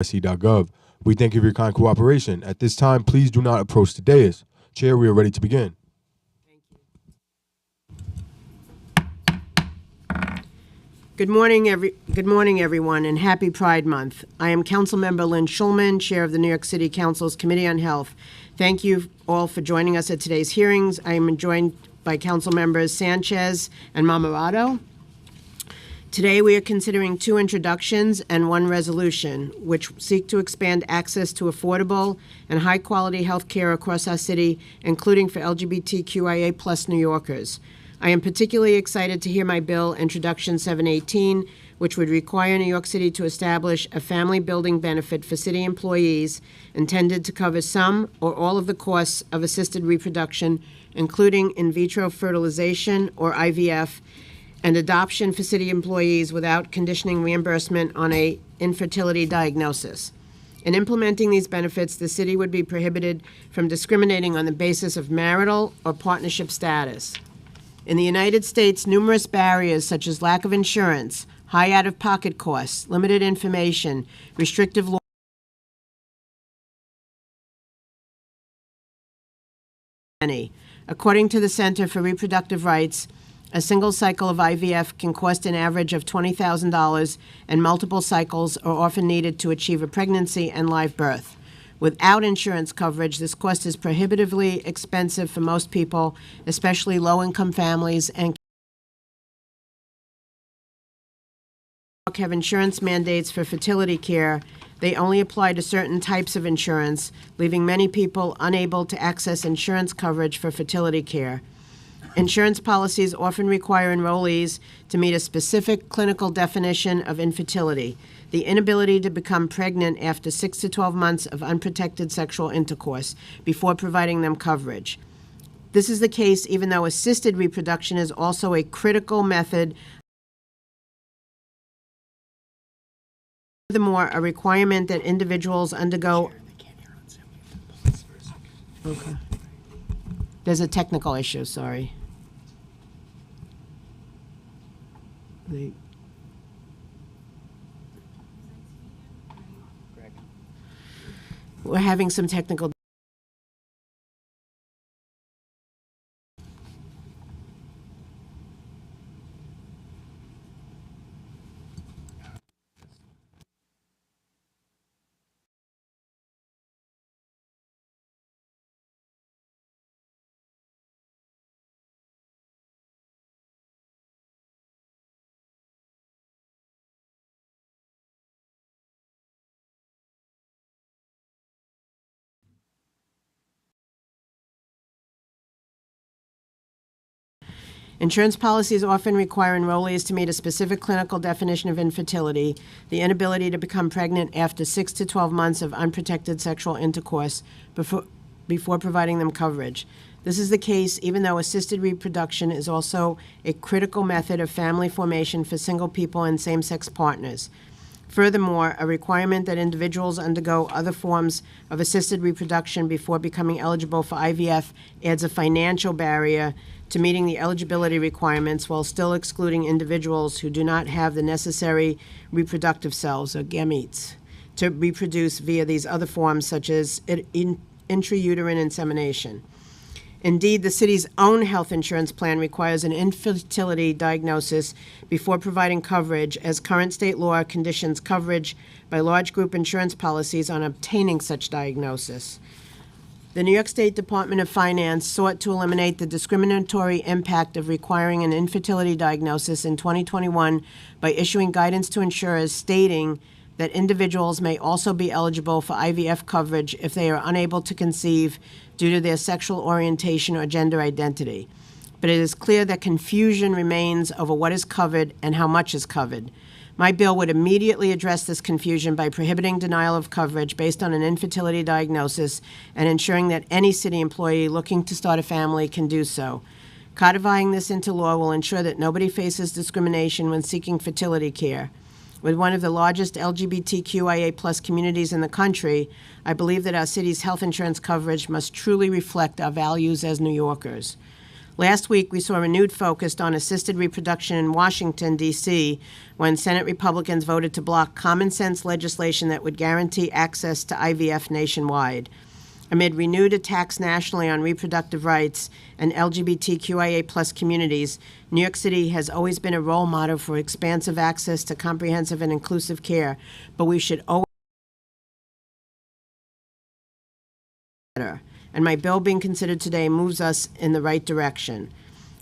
NYC.gov. We thank you for your kind cooperation. At this time, please do not approach the dais. Chair, we are ready to begin. Good morning, everyone, and happy Pride Month. I am Councilmember Lynn Schulman, Chair of the New York City Council's Committee on Health. Thank you all for joining us at today's hearings. I am joined by Council Members Sanchez and Mamarato. Today, we are considering 2 introductions and 1 resolution, which seek to expand access to affordable and high-quality health care across our city, including for LGBTQIA+ New Yorkers. I am particularly excited to hear my bill, Introduction 718, which would require New York City to establish a family building benefit for city employees intended to cover some or all of the costs of assisted reproduction, including in vitro fertilization or IVF, and adoption for city employees without conditioning reimbursement on a infertility diagnosis. In implementing these benefits, the city would be prohibited from discriminating on the basis of marital or partnership status. In the United States, numerous barriers such as lack of insurance, high out-of-pocket costs, limited information, restrictive law, according to the Center for Reproductive Rights, a single cycle of IVF can cost an average of $20,000, and multiple cycles are often needed to achieve a pregnancy and live birth. Without insurance coverage, this cost is prohibitively expensive for most people, especially low-income families, and have insurance mandates for fertility care. They only apply to certain types of insurance, leaving many people unable to access insurance coverage for fertility care. Insurance policies often require enrollees to meet a specific clinical definition of infertility, the inability to become pregnant after 6 to 12 months of unprotected sexual intercourse, before providing them coverage. This is the case even though assisted reproduction is also a critical method. Furthermore, a requirement that individuals undergo. Okay. There's a technical issue, sorry. We're having some technical. Insurance policies often require enrollees to meet a specific clinical definition of infertility, the inability to become pregnant after 6 to 12 months of unprotected sexual intercourse before providing them coverage. This is the case even though assisted reproduction is also a critical method of family formation for single people and same-sex partners. Furthermore, a requirement that individuals undergo other forms of assisted reproduction before becoming eligible for IVF adds a financial barrier to meeting the eligibility requirements while still excluding individuals who do not have the necessary reproductive cells or gametes to reproduce via these other forms such as intrauterine insemination. Indeed, the city's own health insurance plan requires an infertility diagnosis before providing coverage, as current state law conditions coverage by large group insurance policies on obtaining such diagnosis. The New York State Department of Finance sought to eliminate the discriminatory impact of requiring an infertility diagnosis in 2021 by issuing guidance to insurers stating that individuals may also be eligible for IVF coverage if they are unable to conceive due to their sexual orientation or gender identity. But it is clear that confusion remains over what is covered and how much is covered. My bill would immediately address this confusion by prohibiting denial of coverage based on an infertility diagnosis and ensuring that any city employee looking to start a family can do so. Codifying this into law will ensure that nobody faces discrimination when seeking fertility care. With one of the largest LGBTQIA+ communities in the country, I believe that our city's health insurance coverage must truly reflect our values as New Yorkers. Last week, we saw a renewed focus on assisted reproduction in Washington, D.C., when Senate Republicans voted to block common-sense legislation that would guarantee access to IVF nationwide. Amid renewed attacks nationally on reproductive rights and LGBTQIA+ communities, New York City has always been a role model for expansive access to comprehensive and inclusive care, but we should always better. And my bill being considered today moves us in the right direction.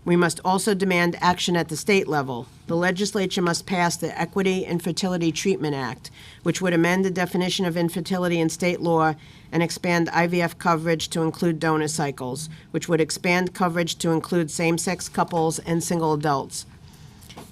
We must also demand action at the state level. The legislature must pass the Equity and Fertility Treatment Act, which would amend the definition of infertility in state law and expand IVF coverage to include donor cycles, which would expand coverage to include same-sex couples and single adults.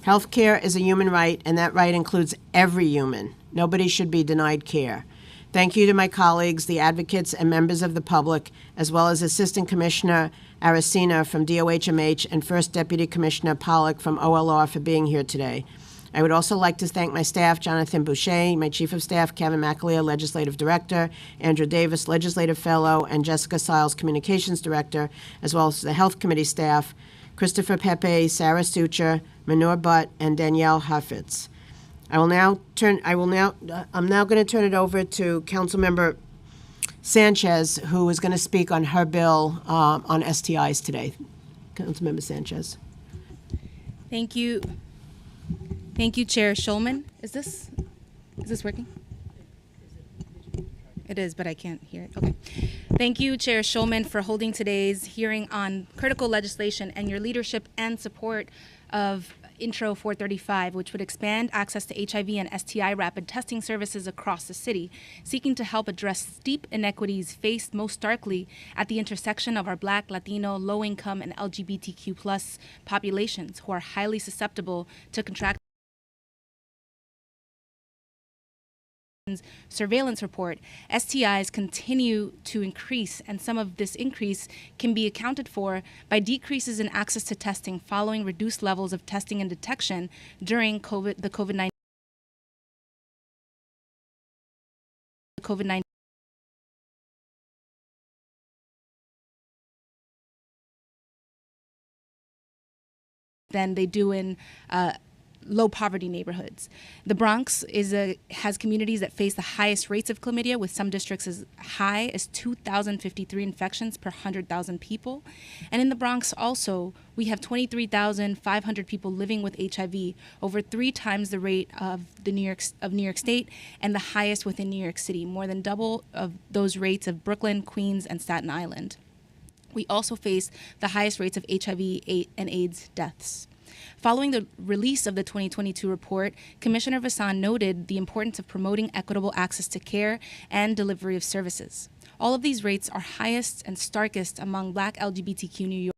Healthcare is a human right, and that right includes every human. Nobody should be denied care. Thank you to my colleagues, the advocates, and members of the public, as well as Assistant Commissioner Aracena from DOHMH and First Deputy Commissioner Pollack from OLR for being here today. I would also like to thank my staff, Jonathan Boucher, my Chief of Staff, Kevin McAleer, Legislative Director, Andrew Davis, Legislative Fellow, and Jessica Siles, Communications Director, as well as the Health Committee staff, Christopher Pepe, Sarah Sucher, Manur Butt, and Danielle Huffitz. I'm now going to turn it over to Councilmember Sanchez, who is going to speak on her bill on STIs today. Councilmember Sanchez. Thank you. Thank you, Chair Schulman. Is this working? It is, but I can't hear it. Okay. Thank you, Chair Schulman, for holding today's hearing on critical legislation and your leadership and support of Intro 435, which would expand access to HIV and STI rapid testing services across the city, seeking to help address steep inequities faced most starkly at the intersection of our Black, Latino, low-income, and LGBTQ+ populations who are highly susceptible to contract. Surveillance report, STIs continue to increase, and some of this increase can be accounted for by decreases in access to testing following reduced levels of testing and detection during the COVID-19. Than they do in low poverty neighborhoods. The Bronx has communities that face the highest rates of chlamydia, with some districts as high as 2,053 infections per 100,000 people. And in the Bronx also, we have 23,500 people living with HIV, over 3 times the rate of New York State, and the highest within New York City, more than double of those rates of Brooklyn, Queens, and Staten Island. We also face the highest rates of HIV and AIDS deaths. Following the release of the 2022 report, Commissioner Vassan noted the importance of promoting equitable access to care and delivery of services. All of these rates are highest and starkest among Black LGBTQ New York.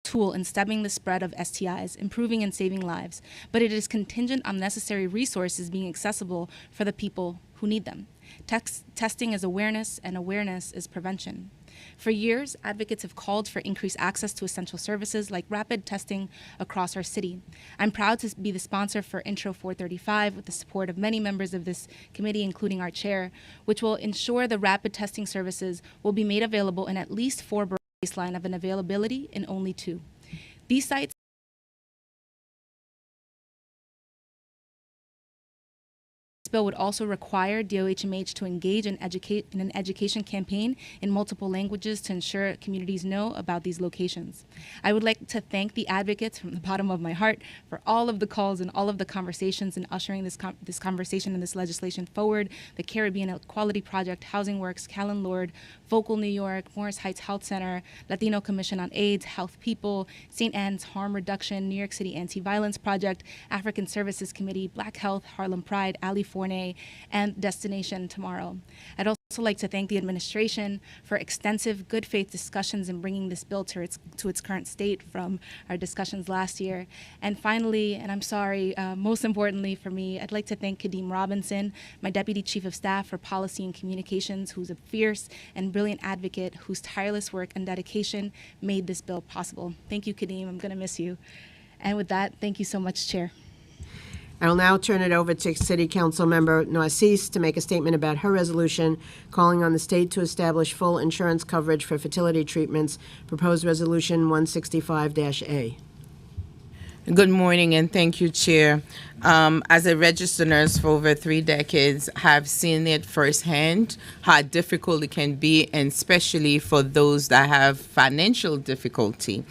Tool in stemming the spread of STIs, improving and saving lives, but it is contingent on necessary resources being accessible for the people who need them. Testing is awareness, and awareness is prevention. For years, advocates have called for increased access to essential services like rapid testing across our city. I'm proud to be the sponsor for Intro 435 with the support of many members of this committee, including our chair, which will ensure the rapid testing services will be made available in at least 4 baseline of an availability in only 2. These sites bill would also require DOHMH to engage in an education campaign in multiple languages to ensure communities know about these locations. I would like to thank the advocates from the bottom of my heart for all of the calls and all of the conversations in ushering this conversation and this legislation forward. The Caribbean Equality Project, Housing Works, Callan Lord, Vocal New York, Morris Heights Health Center, Latino Commission on AIDS, Health People, St. Anne's Harm Reduction, New York City Anti-Violence Project, African Services Committee, Black Health, Harlem Pride, Ali Forney, and Destination Tomorrow. I'd also like to thank the administration for extensive good faith discussions in bringing this bill to its current state from our discussions last year. And finally, and I'm sorry, most importantly for me, I'd like to thank Kadeem Robinson, my Deputy Chief of Staff for Policy and Communications, who's a fierce and brilliant advocate whose tireless work and dedication made this bill possible. Thank you, Kadeem. I'm going to miss you. And with that, thank you so much, Chair. I will now turn it over to City Council Member Narcisse to make a statement about her resolution calling on the state to establish full insurance coverage for fertility treatments, proposed Resolution 165-A. Good morning, and thank you, Chair. As a registered nurse for over 3 decades, have seen it firsthand how difficult it can be, and especially for those that have financial difficulty.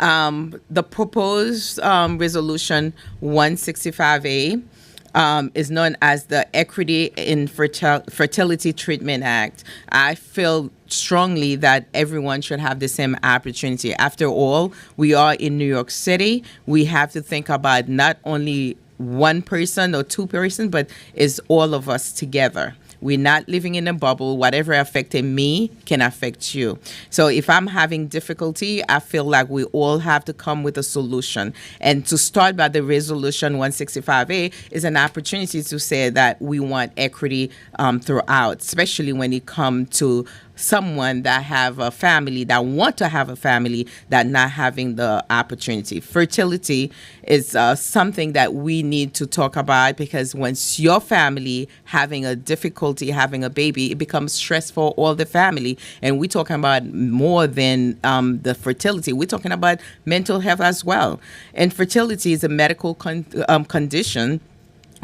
The proposed Resolution 165A is known as the Equity in Fertility Treatment Act. I feel strongly that everyone should have the same opportunity. After all, we are in New York City. We have to think about not only one person or two persons, but it's all of us together. We're not living in a bubble. Whatever affected me can affect you. So if I'm having difficulty, I feel like we all have to come with a solution. And to start by the Resolution 165A is an opportunity to say that we want equity throughout, especially when it comes to someone that have a family, that want to have a family, that not having the opportunity. Fertility is something that we need to talk about, because once your family having a difficulty having a baby, it becomes stressful for all the family. And we're talking about more than the fertility. We're talking about mental health as well. And fertility is a medical condition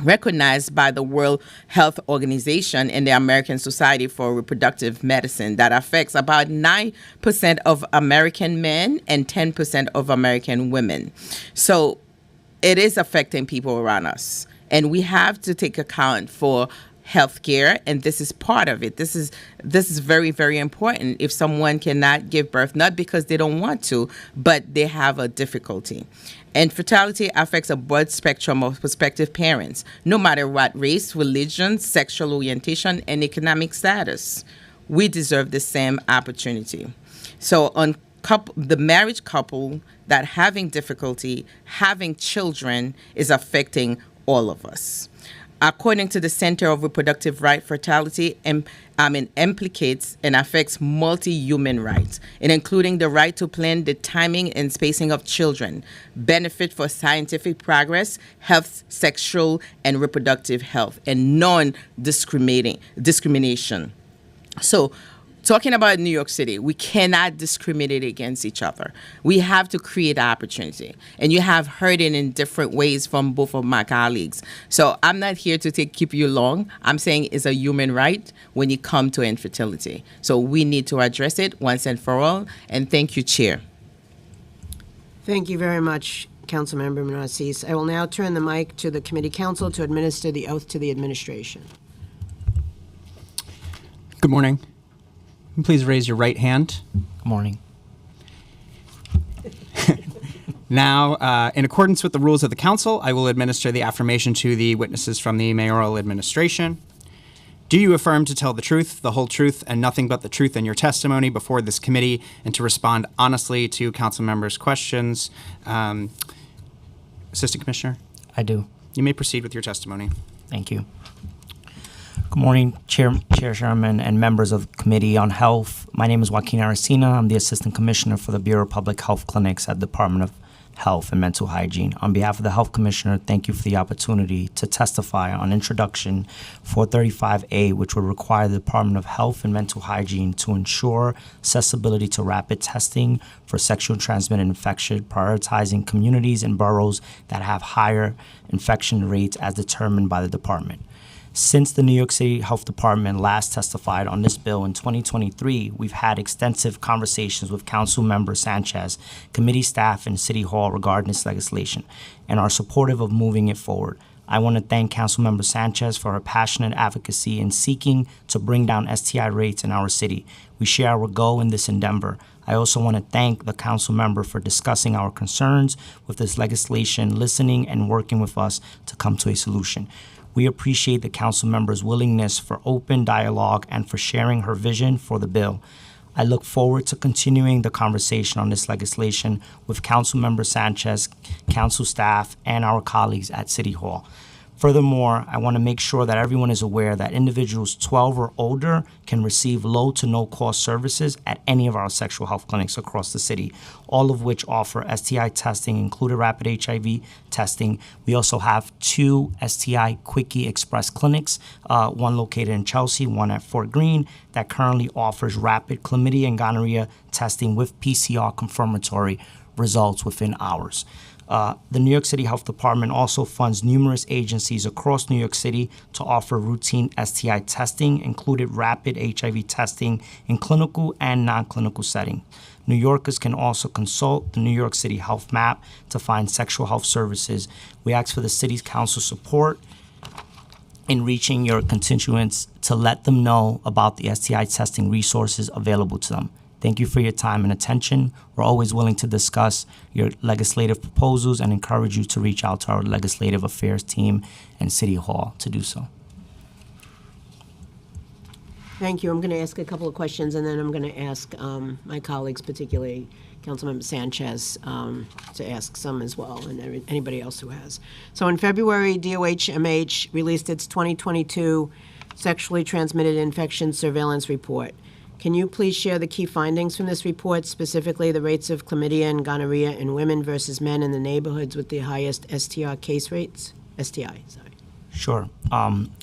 recognized by the World Health Organization and the American Society for Reproductive Medicine that affects about 9% of American men and 10% of American women. So it is affecting people around us, and we have to take account for healthcare, and this is part of it. This is very, very important. If someone cannot give birth, not because they don't want to, but they have a difficulty. And fertility affects a broad spectrum of prospective parents, no matter what race, religion, sexual orientation, and economic status. We deserve the same opportunity. So on the marriage couple that having difficulty having children is affecting all of us. According to the Center of Reproductive Rights, fertility implicates and affects multi-human rights, including the right to plan the timing and spacing of children, benefit for scientific progress, health, sexual and reproductive health, and non-discrimination. So, talking about New York City, we cannot discriminate against each other. We have to create opportunity. And you have heard it in different ways from both of my colleagues. So I'm not here to keep you long. I'm saying it's a human right when you come to infertility. So we need to address it once and for all. And thank you, Chair. Thank you very much, Councilmember Narcisse. I will now turn the mic to the committee counsel to administer the oath to the administration. Good morning. Please raise your right hand. Good morning. Now, in accordance with the rules of the council, I will administer the affirmation to the witnesses from the mayoral administration. Do you affirm to tell the truth, the whole truth, and nothing but the truth in your testimony before this committee, and to respond honestly to council members' questions? Assistant Commissioner? I do. You may proceed with your testimony. Thank you. Good morning, Chair Sherman, and members of the Committee on Health. My name is Joaquin Aracena. I'm the Assistant Commissioner for the Bureau of Public Health Clinics at the Department of Health and Mental Hygiene. On behalf of the Health Commissioner, thank you for the opportunity to testify on Introduction 435A, which would require the Department of Health and Mental Hygiene to ensure accessibility to rapid testing for sexually transmitted infection, prioritizing communities and boroughs that have higher infection rates as determined by the department. Since the New York City Health Department last testified on this bill in 2023, we've had extensive conversations with Councilmember Sanchez, committee staff, and City Hall regarding this legislation, and are supportive of moving it forward. I want to thank Councilmember Sanchez for her passionate advocacy in seeking to bring down STI rates in our city. We share our goal in this endeavor. I also want to thank the council member for discussing our concerns with this legislation, listening, and working with us to come to a solution. We appreciate the council member's willingness for open dialogue and for sharing her vision for the bill. I look forward to continuing the conversation on this legislation with Councilmember Sanchez, council staff, and our colleagues at City Hall. Furthermore, I want to make sure that everyone is aware that individuals 12 or older can receive low to no cost services at any of our sexual health clinics across the city, all of which offer STI testing, including rapid HIV testing. We also have 2 STI Quickie Express clinics, one located in Chelsea, one at Fort Greene, that currently offers rapid chlamydia and gonorrhea testing with PCR confirmatory results within hours. The New York City Health Department also funds numerous agencies across New York City to offer routine STI testing, including rapid HIV testing in clinical and non-clinical settings. New Yorkers can also consult the New York City Health Map to find sexual health services. We ask for the City's Council support in reaching your constituents to let them know about the STI testing resources available to them. Thank you for your time and attention. We're always willing to discuss your legislative proposals and encourage you to reach out to our legislative affairs team and City Hall to do so. Thank you. I'm going to ask a couple of questions, and then I'm going to ask my colleagues, particularly Councilmember Sanchez, to ask some as well, and anybody else who has. So in February, DOH-MH released its 2022 Sexually Transmitted Infection Surveillance Report. Can you please share the key findings from this report, specifically the rates of chlamydia and gonorrhea in women versus men in the neighborhoods with the highest STI case rates? STI, sorry. Sure.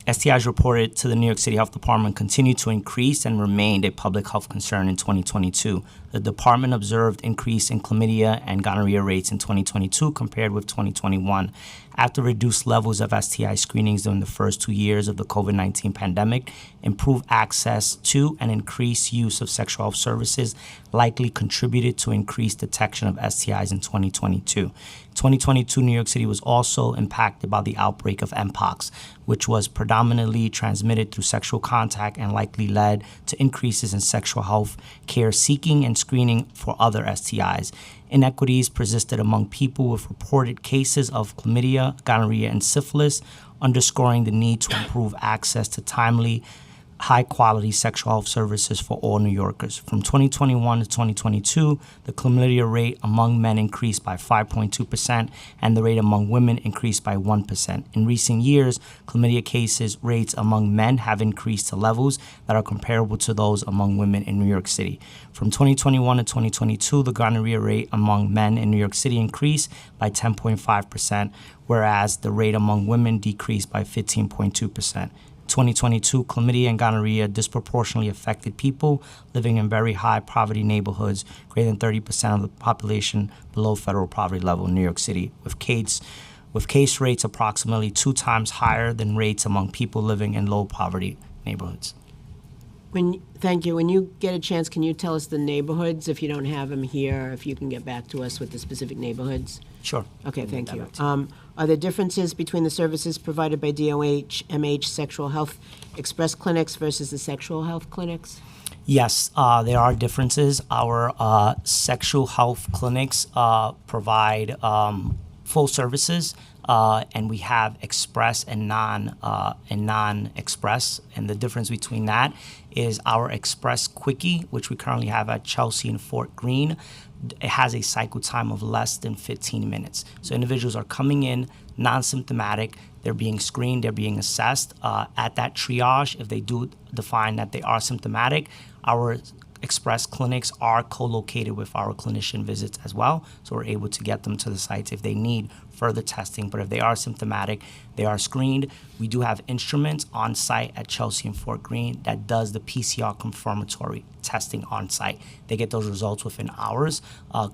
STIs reported to the New York City Health Department continue to increase and remained a public health concern in 2022. The department observed increase in chlamydia and gonorrhea rates in 2022 compared with 2021. After reduced levels of STI screenings during the first 2 years of the COVID-19 pandemic, improved access to and increased use of sexual health services likely contributed to increased detection of STIs in 2022. 2022, New York City was also impacted by the outbreak of Mpox, which was predominantly transmitted through sexual contact and likely led to increases in sexual health care seeking and screening for other STIs. Inequities persisted among people with reported cases of chlamydia, gonorrhea, and syphilis, underscoring the need to improve access to timely, high-quality sexual health services for all New Yorkers. From 2021 to 2022, the chlamydia rate among men increased by 5.2%, and the rate among women increased by 1%. In recent years, chlamydia cases rates among men have increased to levels that are comparable to those among women in New York City. From 2021 to 2022, the gonorrhea rate among men in New York City increased by 10.5%, whereas the rate among women decreased by 15.2%. 2022, chlamydia and gonorrhea disproportionately affected people living in very high poverty neighborhoods, greater than 30% of the population below federal poverty level in New York City, with case rates approximately 2 times higher than rates among people living in low poverty neighborhoods. Thank you. When you get a chance, can you tell us the neighborhoods, if you don't have them here, if you can get back to us with the specific neighborhoods? Sure. Okay, thank you. Are there differences between the services provided by DOH-MH Sexual Health Express clinics versus the sexual health clinics? Yes, there are differences. Our sexual health clinics provide full services, and we have express and non-express. And the difference between that is our express quickie, which we currently have at Chelsea and Fort Greene. It has a cycle time of less than 15 minutes. So individuals are coming in non-symptomatic, they're being screened, they're being assessed. At that triage, if they do define that they are symptomatic, our express clinics are co-located with our clinician visits as well, so we're able to get them to the sites if they need further testing. But if they are symptomatic, they are screened. We do have instruments on site at Chelsea and Fort Greene that does the PCR confirmatory testing on site. They get those results within hours,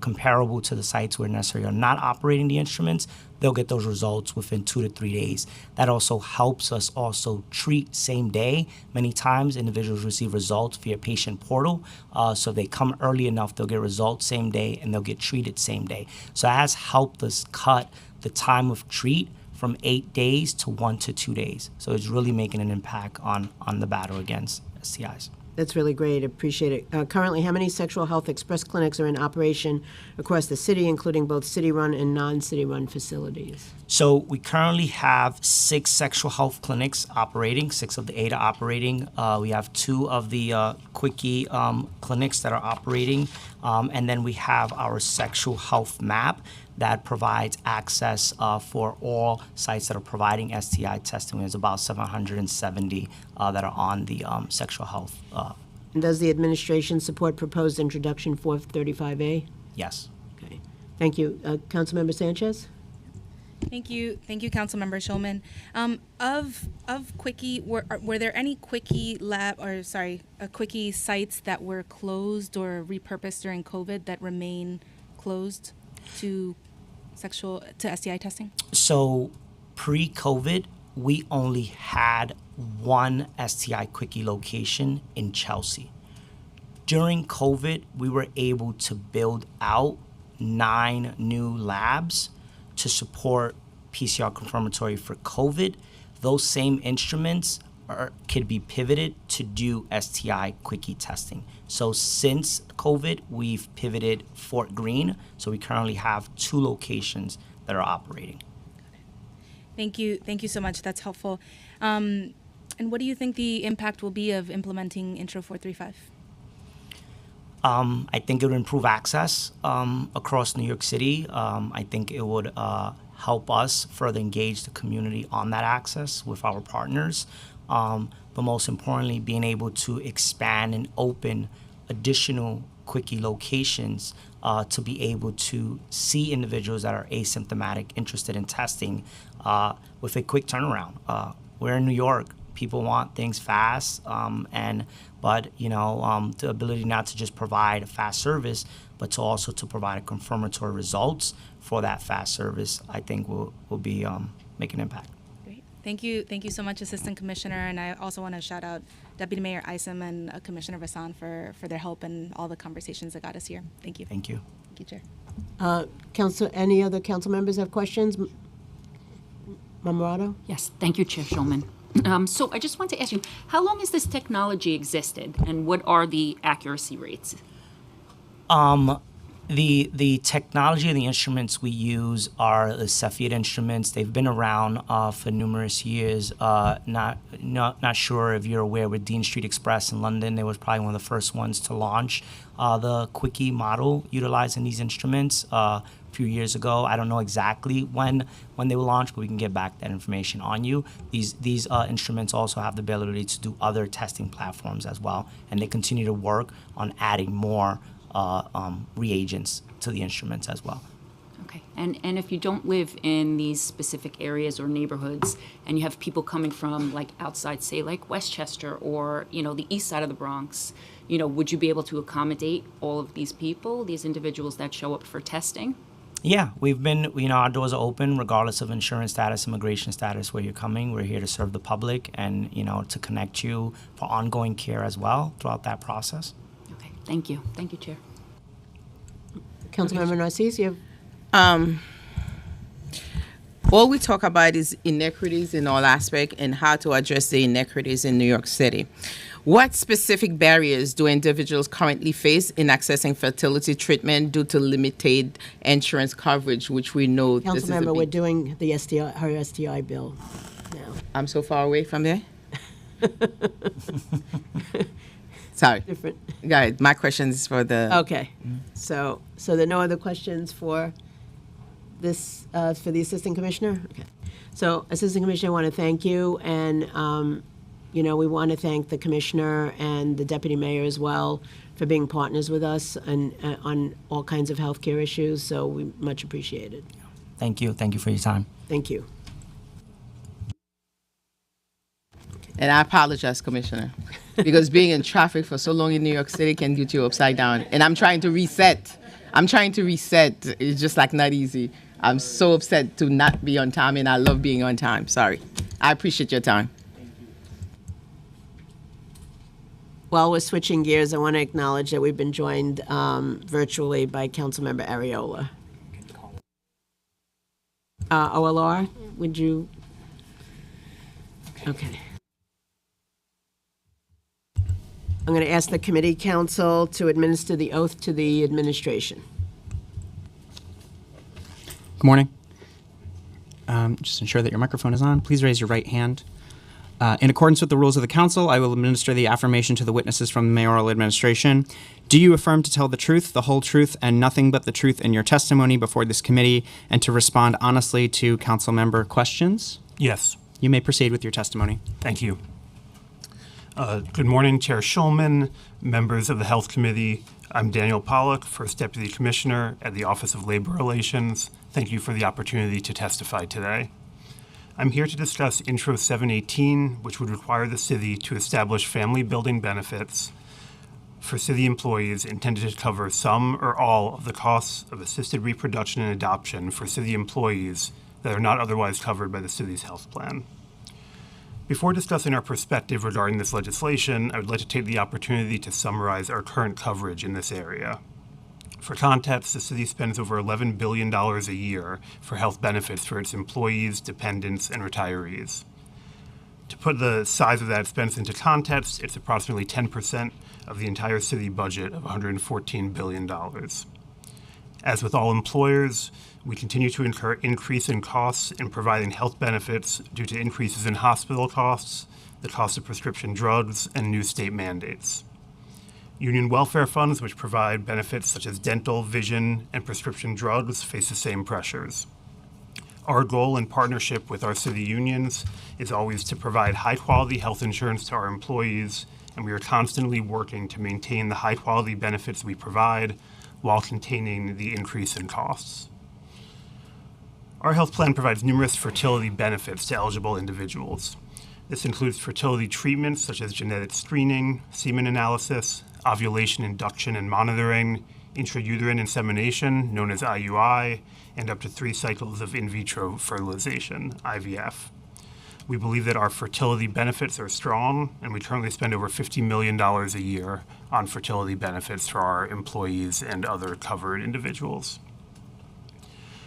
comparable to the sites where necessarily are not operating the instruments. They'll get those results within 2 to 3 days. That also helps us also treat same day. Many times individuals receive results via patient portal. So if they come early enough, they'll get results same day and they'll get treated same day. So it has helped us cut the time of treat from 8 days to 1 to 2 days. So it's really making an impact on the battle against STIs. That's really great. Appreciate it. Currently, how many sexual health express clinics are in operation across the city, including both city-run and non-city-run facilities? So we currently have 6 sexual health clinics operating, 6 of the 8 are operating. We have 2 of the quickie clinics that are operating. And then we have our sexual health map that provides access for all sites that are providing STI testing. There's about 770 that are on the sexual health. And does the administration support proposed introduction 435A? Yes. Okay. Thank you. Councilmember Sanchez? Thank you, Councilmember Schulman. Of Quickie, were there any Quickie Quickie sites that were closed or repurposed during COVID that remain closed to STI testing? So pre-COVID, we only had one STI Quickie location in Chelsea. During COVID, we were able to build out 9 new labs to support PCR confirmatory for COVID. Those same instruments could be pivoted to do STI Quickie testing. So since COVID, we've pivoted Fort Greene. So we currently have 2 locations that are operating. Thank you so much. That's helpful. And what do you think the impact will be of implementing Intro 435? I think it would improve access across New York City. I think it would help us further engage the community on that access with our partners. But most importantly, being able to expand and open additional Quickie locations to be able to see individuals that are asymptomatic, interested in testing with a quick turnaround. We're in New York. People want things fast, but the ability not to just provide a fast service, but to also to provide a confirmatory results for that fast service, I think will be make an impact. Great, thank you so much, Assistant Commissioner, and I also want to shout out Deputy Mayor Isom and Commissioner Vassan for their help and all the conversations that got us here. Thank you. Thank you. Thank you, Chair. Any other council members have questions? Memorado? Yes, thank you, Chair Schulman. So I just want to ask you, how long has this technology existed, and what are the accuracy rates? The technology and the instruments we use are the Cepheid instruments. They've been around for numerous years. Not sure if you're aware, with Dean Street Express in London, they was probably one of the first ones to launch the Quickie model utilizing these instruments a few years ago. I don't know exactly when they were launched, but we can get back that information on you. These instruments also have the ability to do other testing platforms as well, and they continue to work on adding more reagents to the instruments as well. Okay, and if you don't live in these specific areas or neighborhoods, and you have people coming from like outside, say like Westchester or the east side of the Bronx, would you be able to accommodate all of these people, these individuals that show up for testing? Yeah, we've been, our doors are open regardless of insurance status, immigration status, where you're coming. We're here to serve the public and, to connect you for ongoing care as well throughout that process. Okay, thank you. Thank you, Chair. Councilmember Narcisse, you have... All we talk about is inequities in all aspects and how to address the inequities in New York City. What specific barriers do individuals currently face in accessing fertility treatment due to limited insurance coverage, which we know this is a Councilmember, we're big... doing the her STI bill now. I'm so far away from there? Sorry. Different. Go ahead. My question is for the... Okay. So there are no other questions for this, for the Assistant Commissioner? Okay. So, Assistant Commissioner, I want to thank you, and, we want to thank the Commissioner and the Deputy Mayor as well for being partners with us and on all kinds of healthcare issues, so we much appreciate it. Thank you. Thank you for your time. Thank you. And I apologize, Commissioner, because being in traffic for so long in New York City can get you upside down. And I'm trying to reset. It's just not easy. I'm so upset to not be on time, and I love being on time. Sorry. I appreciate your time. While we're switching gears, I want to acknowledge that we've been joined virtually by Councilmember Areola. OLR, would you? Okay. I'm going to ask the committee counsel to administer the oath to the administration. Good morning. Just ensure that your microphone is on. Please raise your right hand. In accordance with the rules of the council, I will administer the affirmation to the witnesses from the mayoral administration. Do you affirm to tell the truth, the whole truth, and nothing but the truth in your testimony before this committee, and to respond honestly to council member questions? Yes. You may proceed with your testimony. Thank you. Good morning, Chair Schulman, members of the Health Committee. I'm Daniel Pollack, First Deputy Commissioner at the Office of Labor Relations. Thank you for the opportunity to testify today. I'm here to discuss Intro 718, which would require the city to establish family building benefits for city employees intended to cover some or all of the costs of assisted reproduction and adoption for city employees that are not otherwise covered by the city's health plan. Before discussing our perspective regarding this legislation, I would like to take the opportunity to summarize our current coverage in this area. For context, the city spends over $11 billion a year for health benefits for its employees, dependents, and retirees. To put the size of that expense into context, it's approximately 10% of the entire city budget of $114 billion. As with all employers, we continue to incur increase in costs in providing health benefits due to increases in hospital costs, the cost of prescription drugs, and new state mandates. Union welfare funds, which provide benefits such as dental, vision, and prescription drugs, face the same pressures. Our goal in partnership with our city unions is always to provide high-quality health insurance to our employees, and we are constantly working to maintain the high-quality benefits we provide while containing the increase in costs. Our health plan provides numerous fertility benefits to eligible individuals. This includes fertility treatments such as genetic screening, semen analysis, ovulation induction and monitoring, intrauterine insemination, known as IUI, and up to 3 cycles of in vitro fertilization, IVF. We believe that our fertility benefits are strong, and we currently spend over $50 million a year on fertility benefits for our employees and other covered individuals.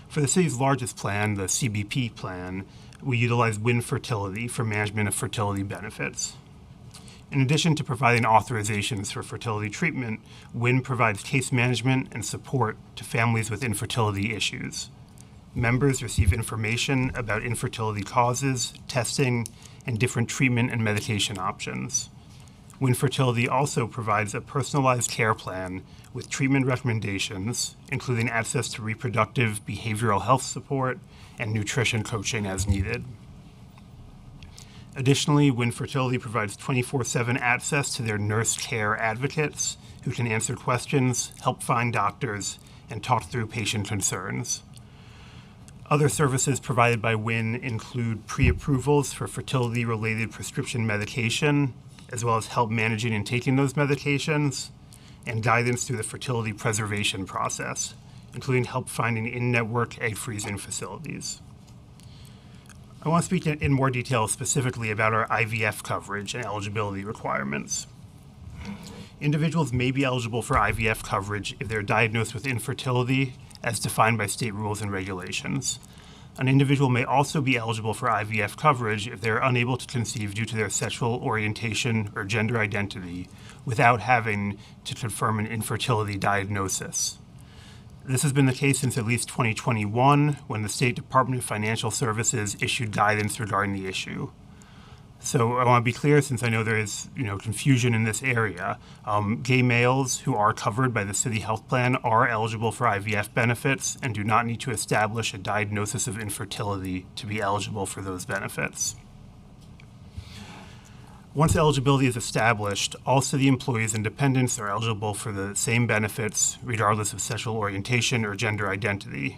For the city's largest plan, the CBP plan, we utilize WIN Fertility for management of fertility benefits. In addition to providing authorizations for fertility treatment, WIN provides case management and support to families with infertility issues. Members receive information about infertility causes, testing, and different treatment and medication options. WIN Fertility also provides a personalized care plan with treatment recommendations, including access to reproductive behavioral health support and nutrition coaching as needed. Additionally, WIN Fertility provides 24/7 access to their nurse care advocates who can answer questions, help find doctors, and talk through patient concerns. Other services provided by WIN include pre-approvals for fertility-related prescription medication, as well as help managing and taking those medications, and guidance through the fertility preservation process, including help finding in-network egg freezing facilities. I want to speak in more detail specifically about our IVF coverage and eligibility requirements. Individuals may be eligible for IVF coverage if they're diagnosed with infertility as defined by state rules and regulations. An individual may also be eligible for IVF coverage if they're unable to conceive due to their sexual orientation or gender identity without having to confirm an infertility diagnosis. This has been the case since at least 2021, when the State Department of Financial Services issued guidance regarding the issue. So I want to be clear, since I know there is confusion in this area. Gay males who are covered by the city health plan are eligible for IVF benefits and do not need to establish a diagnosis of infertility to be eligible for those benefits. Once eligibility is established, all city employees and dependents are eligible for the same benefits regardless of sexual orientation or gender identity.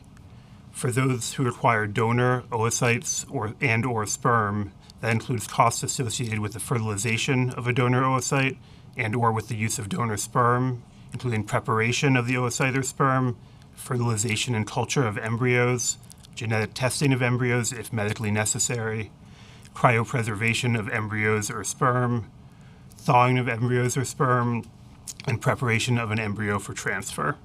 For those who require donor, oocytes, or sperm, that includes costs associated with the fertilization of a donor oocyte and or with the use of donor sperm, including preparation of the oocyte or sperm, fertilization and culture of embryos, genetic testing of embryos if medically necessary, cryopreservation of embryos or sperm, thawing of embryos or sperm, and preparation of an embryo for transfer.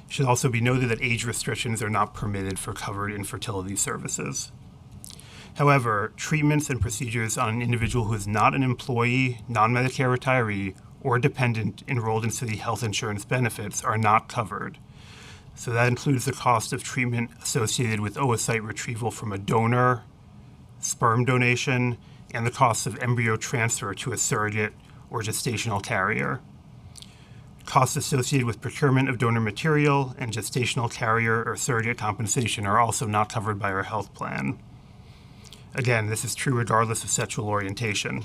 It should also be noted that age restrictions are not permitted for covered infertility services. However, treatments and procedures on an individual who is not an employee, non-Medicare retiree, or dependent enrolled in city health insurance benefits are not covered. So that includes the cost of treatment associated with oocyte retrieval from a donor, sperm donation, and the costs of embryo transfer to a surrogate or gestational carrier. Costs associated with procurement of donor material and gestational carrier or surrogate compensation are also not covered by our health plan. Again, this is true regardless of sexual orientation.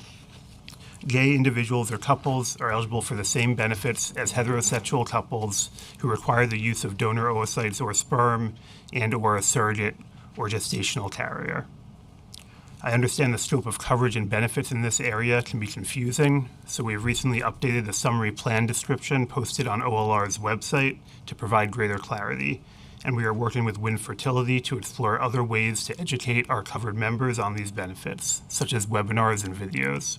Gay individuals or couples are eligible for the same benefits as heterosexual couples who require the use of donor oocytes or sperm and/or a surrogate or gestational carrier. I understand the scope of coverage and benefits in this area can be confusing, so we have recently updated the summary plan description posted on OLR's website to provide greater clarity, and we are working with Win Fertility to explore other ways to educate our covered members on these benefits, such as webinars and videos.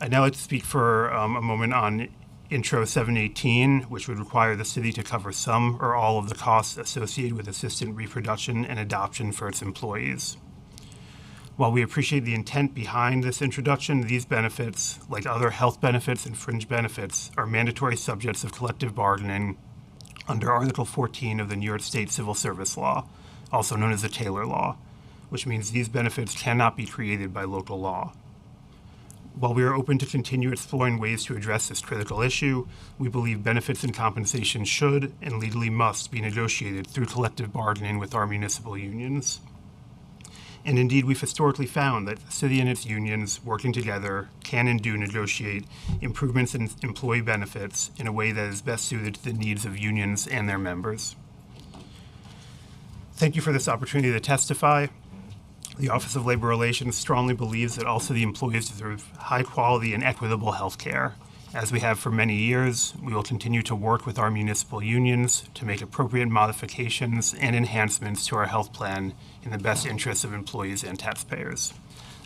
I'd now like to speak for a moment on Intro 718, which would require the city to cover some or all of the costs associated with assistant reproduction and adoption for its employees. While we appreciate the intent behind this introduction, these benefits, like other health benefits and fringe benefits, are mandatory subjects of collective bargaining under Article 14 of the New York State Civil Service Law, also known as the Taylor Law, which means these benefits cannot be created by local law. While we are open to continue exploring ways to address this critical issue, we believe benefits and compensation should and legally must be negotiated through collective bargaining with our municipal unions. And indeed, we've historically found that the city and its unions working together can and do negotiate improvements in employee benefits in a way that is best suited to the needs of unions and their members. Thank you for this opportunity to testify. The Office of Labor Relations strongly believes that all city employees deserve high quality and equitable health care. As we have for many years, we will continue to work with our municipal unions to make appropriate modifications and enhancements to our health plan in the best interests of employees and taxpayers.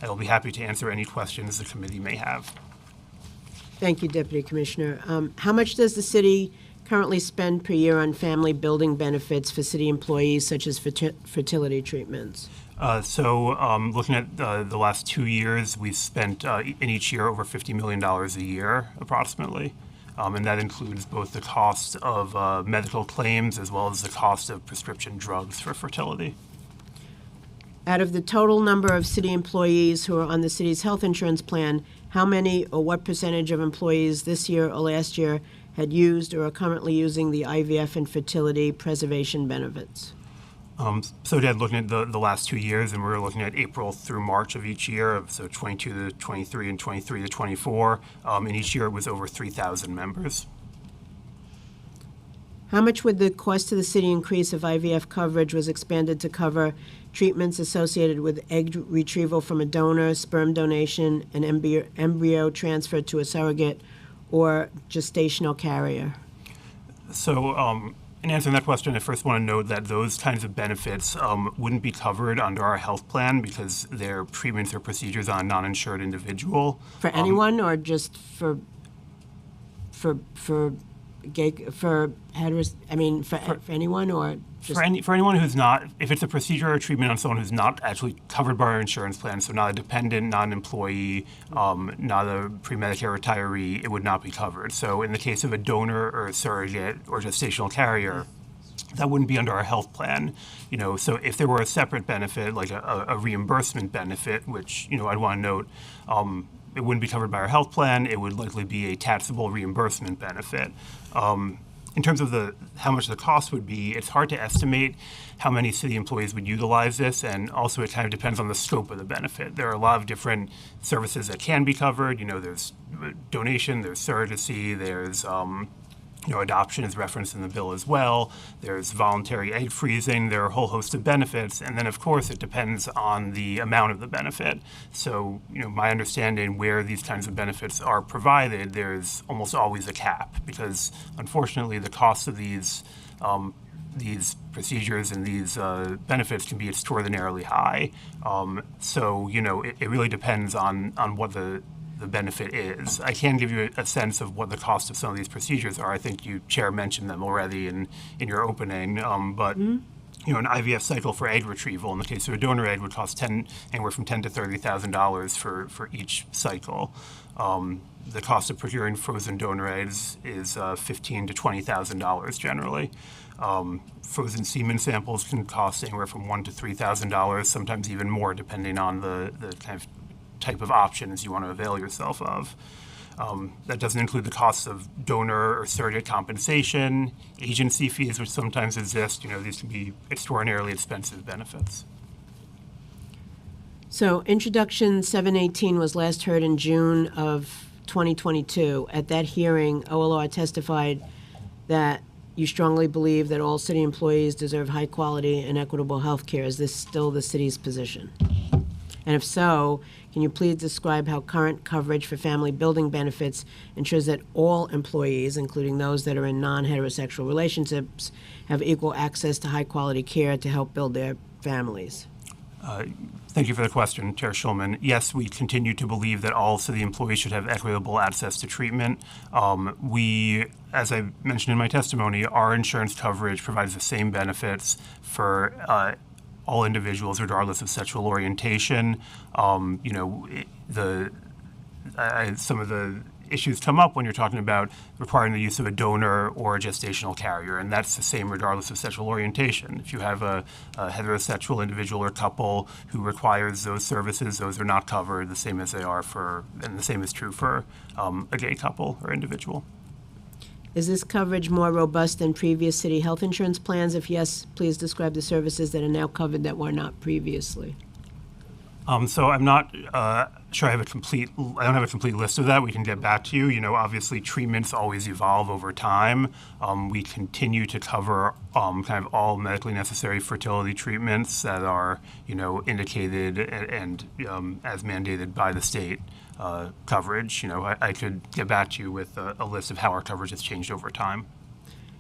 I will be happy to answer any questions the committee may have. Thank you, Deputy Commissioner. How much does the city currently spend per year on family building benefits for city employees, such as fertility treatments? Looking at the last 2 years, we've spent in each year over $50 million a year, approximately. And that includes both the cost of medical claims as well as the cost of prescription drugs for fertility. Out of the total number of city employees who are on the city's health insurance plan, how many or what percentage of employees this year or last year had used or are currently using the IVF and fertility preservation benefits? So again, looking at the last 2 years, and we're looking at April through March of each year, so 22 to 23 and 23 to 24, and each year it was over 3,000 members. How much would the cost to the city increase if IVF coverage was expanded to cover treatments associated with egg retrieval from a donor, sperm donation, and embryo transfer to a surrogate or gestational carrier? So, in answering that question, I first want to note that those kinds of benefits wouldn't be covered under our health plan because they're treatments or procedures on a non-insured individual. For anyone, or just for gay, for heteros? I mean, for anyone, or just for anyone who's not, if it's a procedure or treatment on someone who's not actually covered by our insurance plan, so not a dependent, not an employee, not a pre-Medicare retiree, it would not be covered. So in the case of a donor or a surrogate or gestational carrier, that wouldn't be under our health plan. So if there were a separate benefit, like a reimbursement benefit, which, I'd want to note, it wouldn't be covered by our health plan. It would likely be a taxable reimbursement benefit. In terms of how much the cost would be, it's hard to estimate how many city employees would utilize this, and also it kind of depends on the scope of the benefit. There are a lot of different services that can be covered. There's donation, there's surrogacy, there's adoption is referenced in the bill as well. There's voluntary egg freezing. There are a whole host of benefits. And then, of course, it depends on the amount of the benefit. So, my understanding where these kinds of benefits are provided, there's almost always a cap because, unfortunately, the cost of these procedures and these benefits can be extraordinarily high. It really depends on what the benefit is. I can give you a sense of what the cost of some of these procedures are. I think you, Chair, mentioned them already in your opening, but an IVF cycle for egg retrieval, in the case of a donor egg, would cost anywhere from $10,000 to $30,000 for each cycle. The cost of procuring frozen donor eggs is $15,000 to $20,000 generally. Frozen semen samples can cost anywhere from $1,000 to $3,000, sometimes even more, depending on the kind of type of options you want to avail yourself of. That doesn't include the costs of donor or surrogate compensation, agency fees, which sometimes exist. These can be extraordinarily expensive benefits. So Introduction 718 was last heard in June of 2022. At that hearing, OLR testified that you strongly believe that all city employees deserve high quality and equitable health care. Is this still the city's position? And if so, can you please describe how current coverage for family building benefits ensures that all employees, including those that are in non-heterosexual relationships, have equal access to high-quality care to help build their families? Thank you for the question, Chair Schulman. Yes, we continue to believe that all city employees should have equitable access to treatment. We, as I mentioned in my testimony, our insurance coverage provides the same benefits for all individuals, regardless of sexual orientation. Some of the issues come up when you're talking about requiring the use of a donor or a gestational carrier, and that's the same regardless of sexual orientation. If you have a heterosexual individual or couple who requires those services, those are not covered, the same as they are and the same is true for a gay couple or individual. Is this coverage more robust than previous city health insurance plans? If yes, please describe the services that are now covered that were not previously. So I'm not sure I don't have a complete list of that. We can get back to you. Obviously treatments always evolve over time. We continue to cover kind of all medically necessary fertility treatments that are, indicated and as mandated by the state coverage. I could get back to you with a list of how our coverage has changed over time.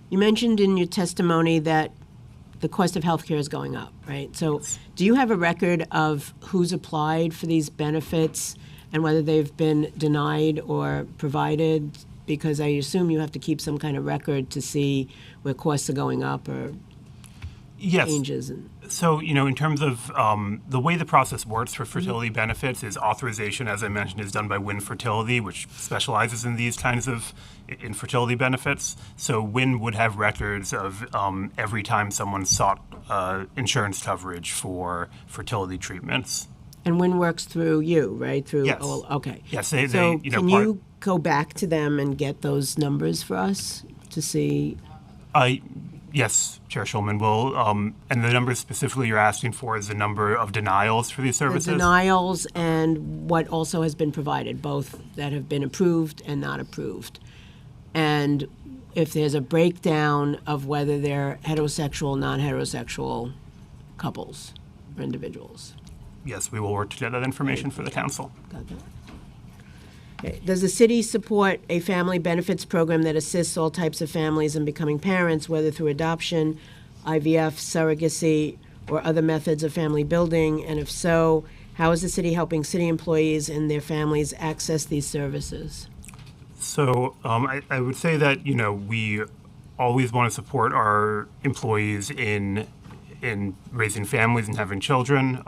You mentioned in your testimony that the cost of health care is going up, right? So do you have a record of who's applied for these benefits and whether they've been denied or provided? Because I assume you have to keep some kind of record to see where costs are going up or changes. So, in terms of the way the process works for fertility benefits is authorization, as I mentioned, is done by WIN Fertility, which specializes in these kinds of infertility benefits. So WIN would have records of every time someone sought insurance coverage for fertility treatments. And WIN works through you, right? Yes. Okay. Yes. Can you go back to them and get those numbers for us to see? Yes, Chair Schulman will. And the number specifically you're asking for is the number of denials for these services? The denials and what also has been provided, both that have been approved and not approved. And if there's a breakdown of whether they're heterosexual, non-heterosexual couples or individuals. Yes, we will work to get that information for the council. Got that. Okay. Does the city support a family benefits program that assists all types of families in becoming parents, whether through adoption, IVF, surrogacy, or other methods of family building? And if so, how is the city helping city employees and their families access these services? So I would say that, we always want to support our employees in raising families and having children.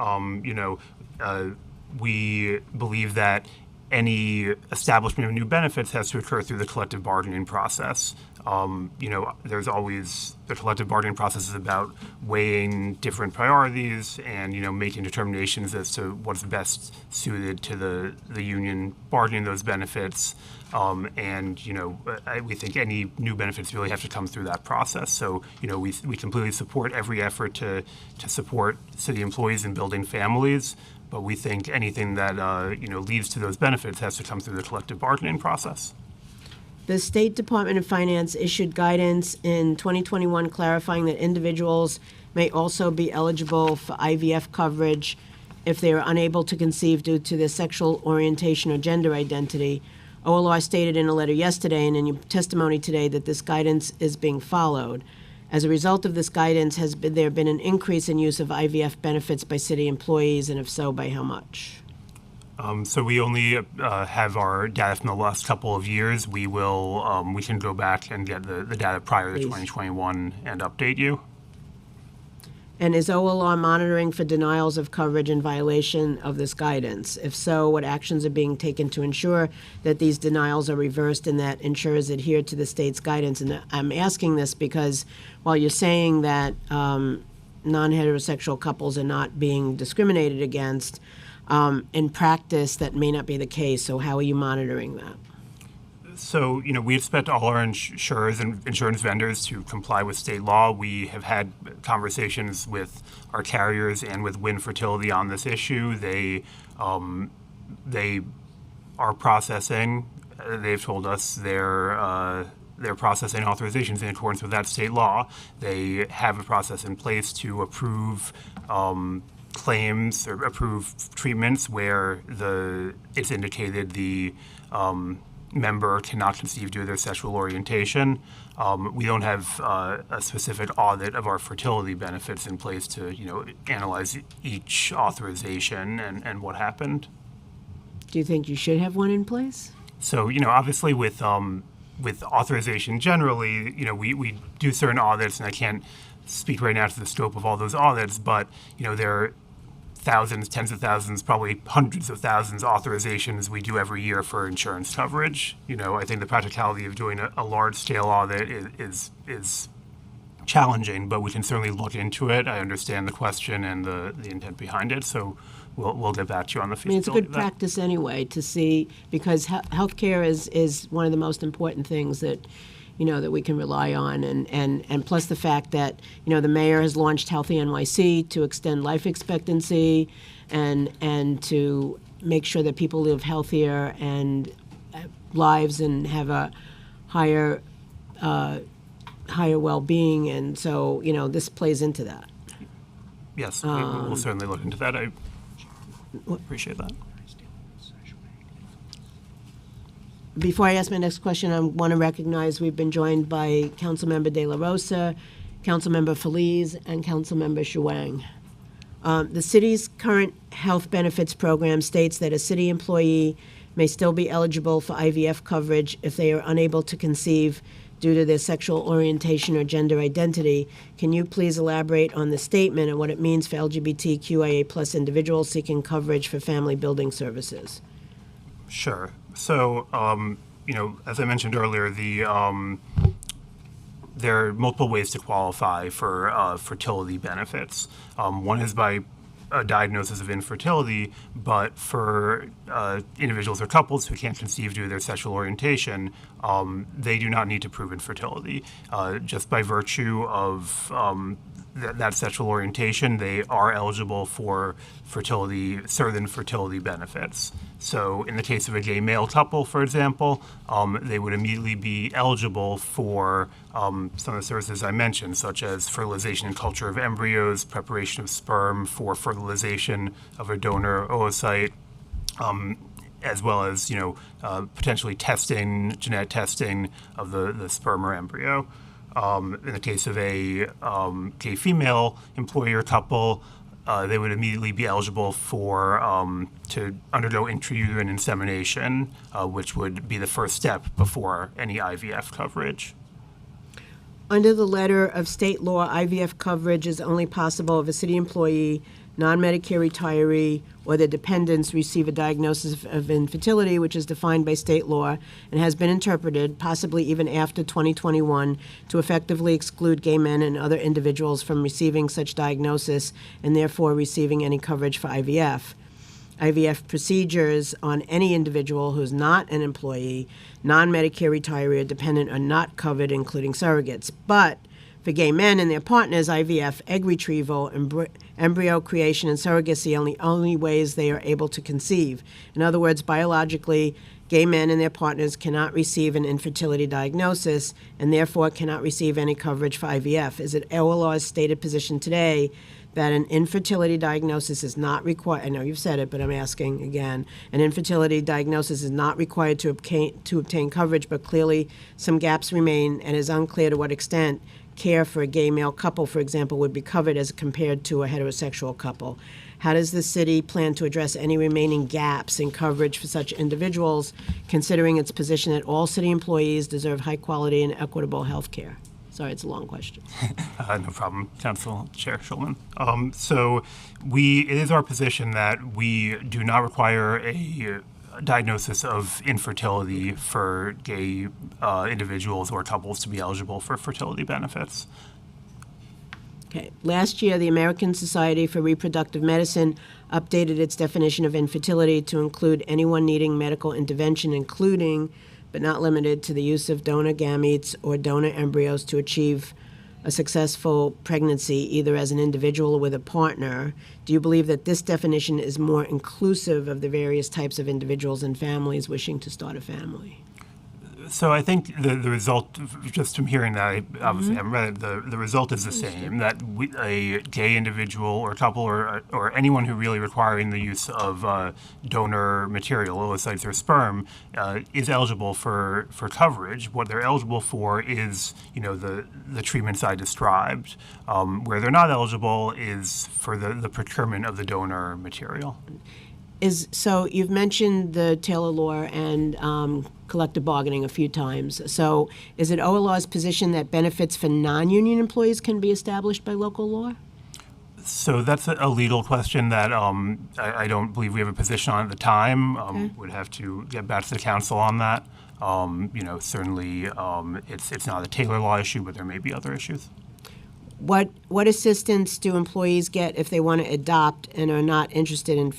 We believe that any establishment of new benefits has to occur through the collective bargaining process. There's always the collective bargaining process is about weighing different priorities and, making determinations as to what's best suited to the union bargaining those benefits. We think any new benefits really have to come through that process. So, we completely support every effort to support city employees in building families. But we think anything that leads to those benefits has to come through the collective bargaining process. The State Department of Finance issued guidance in 2021 clarifying that individuals may also be eligible for IVF coverage if they are unable to conceive due to their sexual orientation or gender identity. OLR stated in a letter yesterday and in your testimony today that this guidance is being followed. As a result of this guidance, has there been an increase in use of IVF benefits by city employees, and if so, by how much? So we only have our data from the last couple of years. We can go back and get the data prior to 2021 and update you. And is OLR monitoring for denials of coverage in violation of this guidance? If so, what actions are being taken to ensure that these denials are reversed and that insurers adhere to the state's guidance? And I'm asking this because while you're saying that non-heterosexual couples are not being discriminated against, in practice that may not be the case. So how are you monitoring that? So, we expect all our insurers and insurance vendors to comply with state law. We have had conversations with our carriers and with Win Fertility on this issue. They are processing. They've told us they're processing authorizations in accordance with that state law. They have a process in place to approve claims or approve treatments where it's indicated the member cannot conceive due to their sexual orientation. We don't have a specific audit of our fertility benefits in place to, analyze each authorization and what happened. Do you think you should have one in place? So, obviously with authorization generally, we do certain audits, and I can't speak right now to the scope of all those audits, but, there are thousands, tens of thousands, probably hundreds of thousands of authorizations we do every year for insurance coverage. I think the practicality of doing a large-scale audit is challenging, but we can certainly look into it. I understand the question and the intent behind it, so we'll get back to you on the feasibility. It's a good practice anyway to see, because healthcare is one of the most important things that that we can rely on, and plus the fact that the mayor has launched Healthy NYC to extend life expectancy and to make sure that people live healthier and lives and have a higher well-being, and so this plays into that. Yes, we'll certainly look into that. I appreciate that. Before I ask my next question, I want to recognize we've been joined by Councilmember De La Rosa, Councilmember Feliz, and Councilmember Shuang. The city's current health benefits program states that a city employee may still be eligible for IVF coverage if they are unable to conceive due to their sexual orientation or gender identity. Can you please elaborate on the statement and what it means for LGBTQIA+ individuals seeking coverage for family building services? Sure. So, as I mentioned earlier, there are multiple ways to qualify for fertility benefits. One is by a diagnosis of infertility, but for individuals or couples who can't conceive due to their sexual orientation, they do not need to prove infertility. Just by virtue of that sexual orientation, they are eligible for certain fertility benefits. So in the case of a gay male couple, for example, they would immediately be eligible for some of the services I mentioned, such as fertilization and culture of embryos, preparation of sperm for fertilization of a donor oocyte, as well as potentially genetic testing of the sperm or embryo. In the case of a gay female employer couple, they would immediately be eligible for to undergo intrauterine insemination, which would be the first step before any IVF coverage. Under the letter of state law, IVF coverage is only possible if a city employee, non-Medicare retiree, or their dependents receive a diagnosis of infertility, which is defined by state law and has been interpreted, possibly even after 2021, to effectively exclude gay men and other individuals from receiving such diagnosis and therefore receiving any coverage for IVF. IVF procedures on any individual who's not an employee, non-Medicare retiree, or dependent are not covered, including surrogates. But for gay men and their partners, IVF, egg retrieval, embryo creation, and surrogacy are the only ways they are able to conceive. In other words, biologically, gay men and their partners cannot receive an infertility diagnosis and therefore cannot receive any coverage for IVF. Is it OLR's stated position today that an infertility diagnosis is not required? I know you've said it, but I'm asking again. An infertility diagnosis is not required to obtain coverage, but clearly some gaps remain, and it is unclear to what extent care for a gay male couple, for example, would be covered as compared to a heterosexual couple. How does the city plan to address any remaining gaps in coverage for such individuals, considering its position that all city employees deserve high quality and equitable health care? Sorry, it's a long question. No problem, Council Chair Schulman. It is our position that we do not require a diagnosis of infertility for gay individuals or couples to be eligible for fertility benefits. Okay. Last year, the American Society for Reproductive Medicine updated its definition of infertility to include anyone needing medical intervention, including but not limited to the use of donor gametes or donor embryos to achieve a successful pregnancy, either as an individual or with a partner. Do you believe that this definition is more inclusive of the various types of individuals and families wishing to start a family? So I think the result, just from hearing that, I obviously haven't read it, the result is the same, that a gay individual or couple or anyone who really requiring the use of donor material, oocytes or sperm, is eligible for coverage. What they're eligible for is, the treatments I described. Where they're not eligible is for the procurement of the donor material. So you've mentioned the Taylor Law and collective bargaining a few times. So is it OLR's position that benefits for non-union employees can be established by local law? So that's a legal question that I don't believe we have a position on at the time. Would have to get back to the council on that. Certainly it's not a Taylor Law issue, but there may be other issues. What assistance do employees get if they want to adopt and are not interested in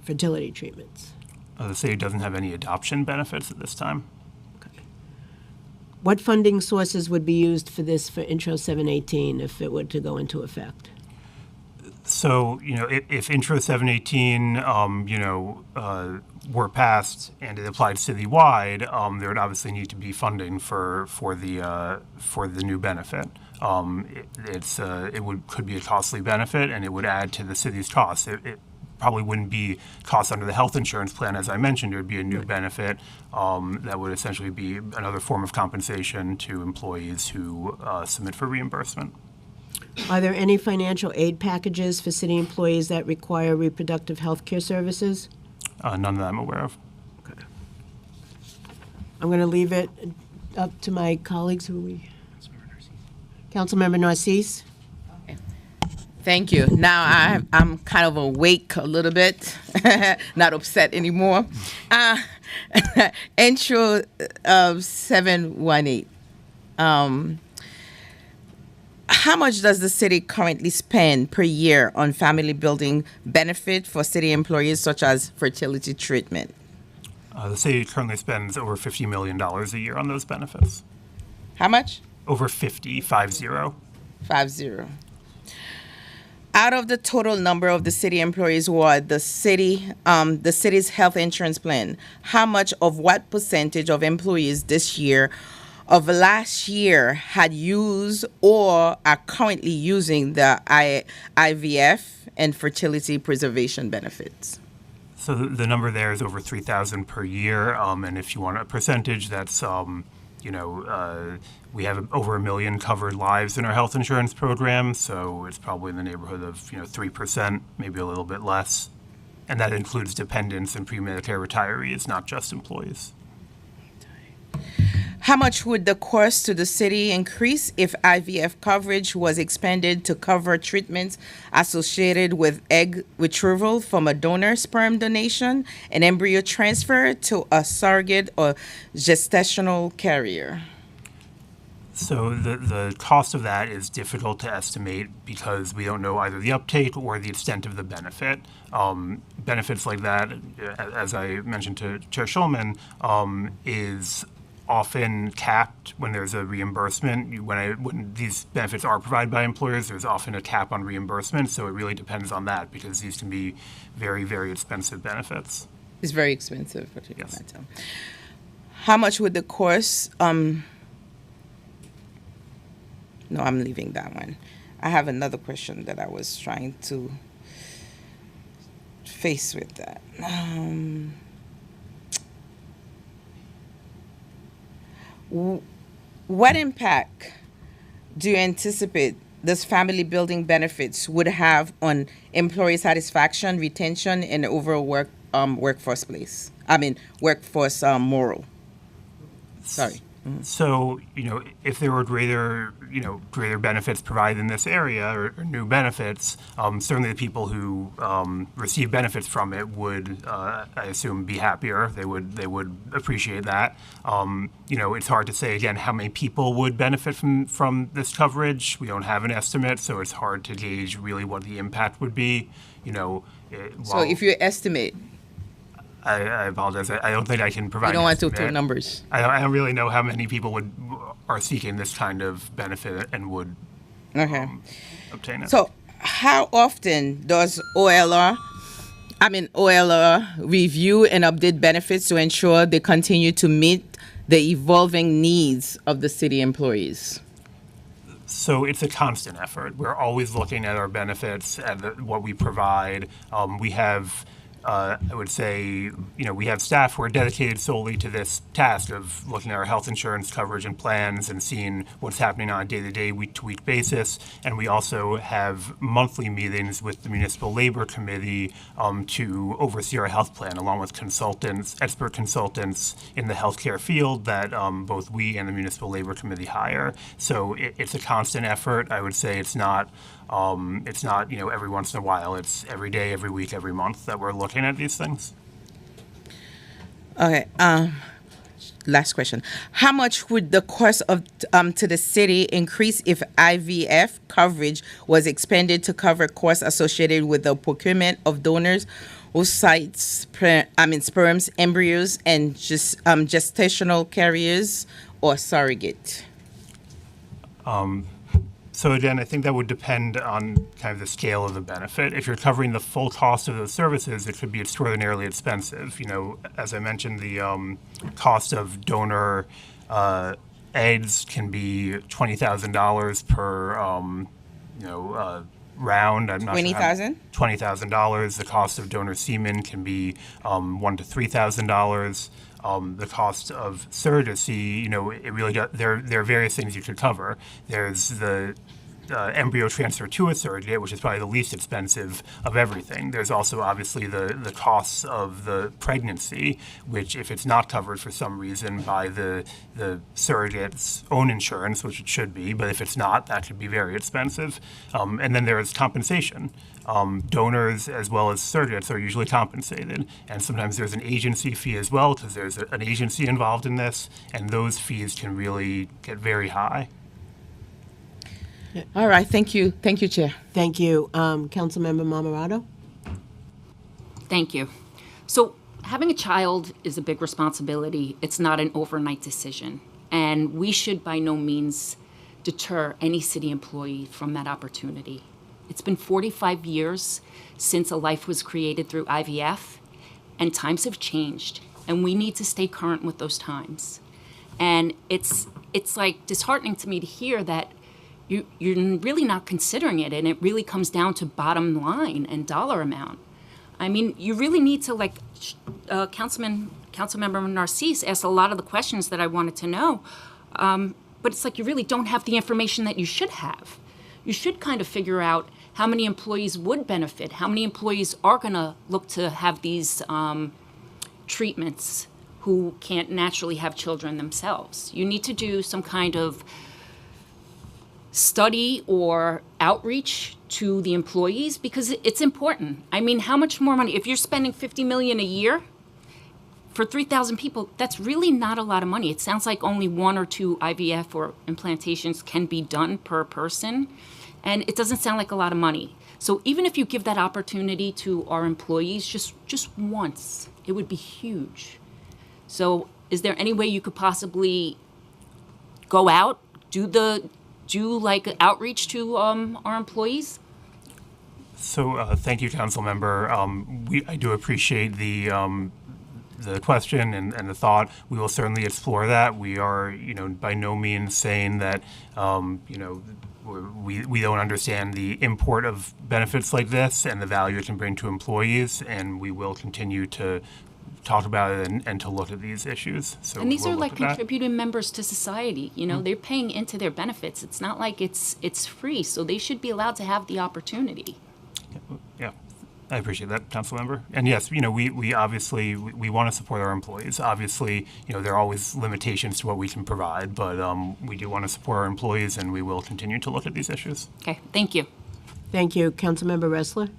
fertility treatments? The city doesn't have any adoption benefits at this time. Okay. What funding sources would be used for this for Intro 718 if it were to go into effect? So, if Intro 718, were passed and it applied citywide, there would obviously need to be funding for the new benefit. Could be a costly benefit, and it would add to the city's costs. It probably wouldn't be costs under the health insurance plan, as I mentioned. It would be a new benefit that would essentially be another form of compensation to employees who submit for reimbursement. Are there any financial aid packages for city employees that require reproductive health care services? None that I'm aware of. Okay. I'm going to leave it up to my colleagues. Who are we? Councilmember Narcisse. Thank you. Now I'm kind of awake a little bit, not upset anymore. Intro 718. How much does the city currently spend per year on family building benefit for city employees, such as fertility treatment? The city currently spends over $50 million a year on those benefits. How much? Over 50. 50. Out of the total number of the city employees who are the city's health insurance plan, how much of what percentage of employees this year of last year had used or are currently using the IVF and fertility preservation benefits? So the number there is over 3,000 per year, and if you want a percentage, that's we have over 1 million covered lives in our health insurance program, so it's probably in the neighborhood of 3%, maybe a little bit less, and that includes dependents and pre-Medicare retirees, not just employees. How much would the cost to the city increase if IVF coverage was expanded to cover treatments associated with egg retrieval from a donor sperm donation and embryo transfer to a surrogate or gestational carrier? So the cost of that is difficult to estimate because we don't know either the uptake or the extent of the benefit. Benefits like that, as I mentioned to Chair Schulman, is often capped when there's a reimbursement. When these benefits are provided by employers, there's often a cap on reimbursement, so it really depends on that because these can be very, very expensive benefits. It's very expensive. Yes. How much would the cost? No, I'm leaving that one. I have another question that I was trying to face with that. What impact do you anticipate this family building benefits would have on employee satisfaction, retention, and overall workforce moral? Sorry. So, if there were greater benefits provided in this area or new benefits, certainly the people who receive benefits from it would, I assume, be happier. They would appreciate that. It's hard to say, again, how many people would benefit from this coverage. We don't have an estimate, so it's hard to gauge really what the impact would be. So if you estimate, I apologize. I don't think I can provide. you don't want to estimate. throw numbers. I don't really know how many people are seeking this kind of benefit and would obtain it. So how often does OLR review and update benefits to ensure they continue to meet the evolving needs of the city employees? So it's a constant effort. We're always looking at our benefits, at what we provide. We have, I would say, we have staff who are dedicated solely to this task of looking at our health insurance coverage and plans and seeing what's happening on a day-to-day, week-to-week basis. And we also have monthly meetings with the Municipal Labor Committee to oversee our health plan, along with expert consultants in the healthcare field that both we and the Municipal Labor Committee hire. So it's a constant effort. I would say it's not every once in a while. It's every day, every week, every month that we're looking at these things. Okay. Last question. How much would the cost of to the city increase if IVF coverage was expanded to cover costs associated with the procurement of donors, oocytes, sperms, embryos, and gestational carriers or surrogate? So again, I think that would depend on kind of the scale of the benefit. If you're covering the full cost of those services, it could be extraordinarily expensive. As I mentioned, the cost of donor eggs can be $20,000 per round. I'm not $20,000? $20,000. The cost of donor semen can be $1,000 to $3,000. The cost of surrogacy, it really there are various things you could cover. There's the embryo transfer to a surrogate, which is probably the least expensive of everything. There's also obviously the costs of the pregnancy, which if it's not covered for some reason by the surrogate's own insurance, which it should be, but if it's not, that could be very expensive. And then there is compensation. Donors as well as surrogates are usually compensated, and sometimes there's an agency fee as well because there's an agency involved in this, and those fees can really get very high. All right. Thank you, Chair. Thank you. Councilmember Marmorato? Thank you. So having a child is a big responsibility. It's not an overnight decision. And we should by no means deter any city employee from that opportunity. It's been 45 years since a life was created through IVF, and times have changed, and we need to stay current with those times. And it's like disheartening to me to hear that you're really not considering it, and it really comes down to bottom line and dollar amount. I mean, you really need to, like Councilmember Narcisse asked a lot of the questions that I wanted to know, but it's like you really don't have the information that you should have. You should kind of figure out how many employees would benefit, how many employees are going to look to have these treatments who can't naturally have children themselves. You need to do some kind of study or outreach to the employees because it's important. I mean, how much more money? If you're spending $50 million a year for 3,000 people, that's really not a lot of money. It sounds like only 1 or 2 IVF or implantations can be done per person, and it doesn't sound like a lot of money. So even if you give that opportunity to our employees just once, it would be huge. So is there any way you could possibly go out, do like outreach to our employees? So thank you, Council Member. I do appreciate the question and the thought. We will certainly explore that. We are, by no means saying that, we don't understand the import of benefits like this and the value it can bring to employees, and we will continue to talk about it and to look at these issues. So and these we'll are like look at that. contributing members to society. They're paying into their benefits. It's not like it's free, so they should be allowed to have the opportunity. Yeah. I appreciate that, Councilmember. And yes, we obviously we want to support our employees. Obviously, there are always limitations to what we can provide, but we do want to support our employees, and we will continue to look at these issues. Okay, thank you. Thank you. Councilmember Ressler?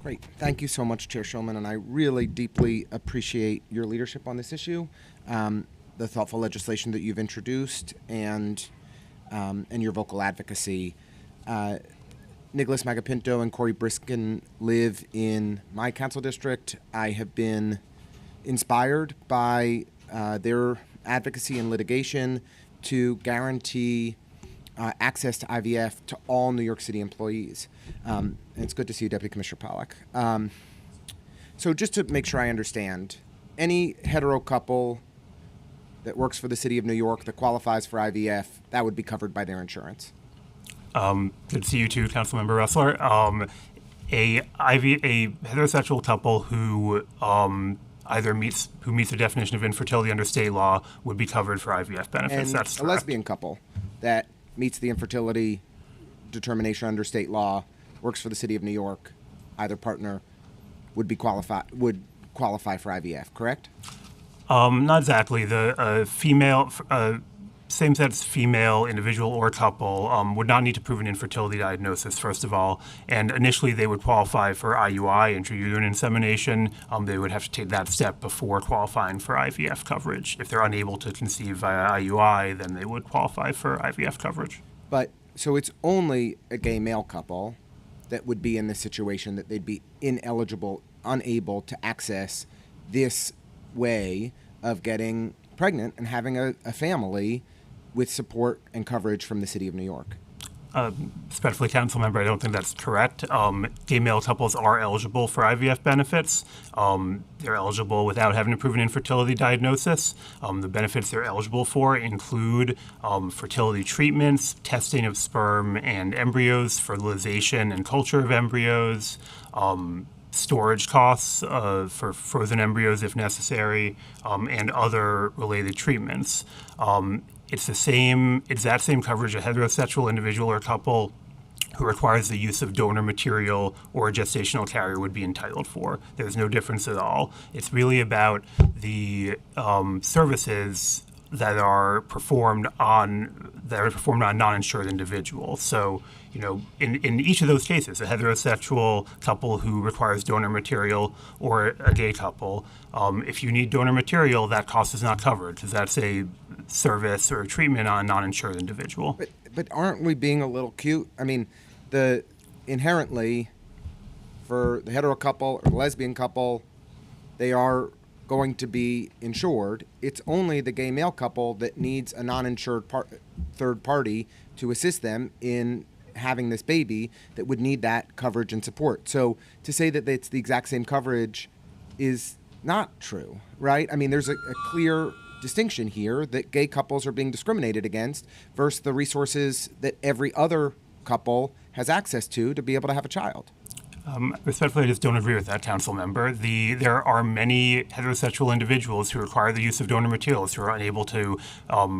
Great. Thank you so much, Chair Schulman, and I really deeply appreciate your leadership on this issue, the thoughtful legislation that you've introduced, and your vocal advocacy. Nicholas Magapinto and Corey Briskin live in my council district. I have been inspired by their advocacy and litigation to guarantee access to IVF to all New York City employees. And it's good to see you, Deputy Commissioner Pollack. So just to make sure I understand, any hetero couple that works for the City of New York that qualifies for IVF, that would be covered by their insurance? Good to see you too, Councilmember Ressler. A heterosexual couple who either meets the definition of infertility under state law would be covered for IVF benefits. And That's a lesbian couple that meets the infertility determination under state law, works for the City of New York, either partner would qualify for IVF, correct? Not exactly. The same-sex female individual or couple would not need to prove an infertility diagnosis, first of all. And initially, they would qualify for IUI, intrauterine insemination. They would have to take that step before qualifying for IVF coverage. If they're unable to conceive via IUI, then they would qualify for IVF coverage. But so it's only a gay male couple that would be in this situation, that they'd be unable to access this way of getting pregnant and having a family with support and coverage from the City of New York. Respectfully, Councilmember, I don't think that's correct. Gay male couples are eligible for IVF benefits. They're eligible without having to prove an infertility diagnosis. The benefits they're eligible for include fertility treatments, testing of sperm and embryos, fertilization and culture of embryos, storage costs for frozen embryos if necessary, and other related treatments. It's that same coverage a heterosexual individual or couple who requires the use of donor material or a gestational carrier would be entitled for. There's no difference at all. It's really about the services that are performed on non-insured individuals. So, in each of those cases, a heterosexual couple who requires donor material or a gay couple, if you need donor material, that cost is not covered because that's a service or a treatment on a non-insured individual. But aren't we being a little cute? I mean, inherently, for the hetero couple or the lesbian couple, they are going to be insured. It's only the gay male couple that needs a non-insured third party to assist them in having this baby that would need that coverage and support. So to say that it's the exact same coverage is not true, right? I mean, there's a clear distinction here that gay couples are being discriminated against versus the resources that every other couple has access to be able to have a child. Respectfully, I just don't agree with that, council member. There are many heterosexual individuals who require the use of donor materials who are unable to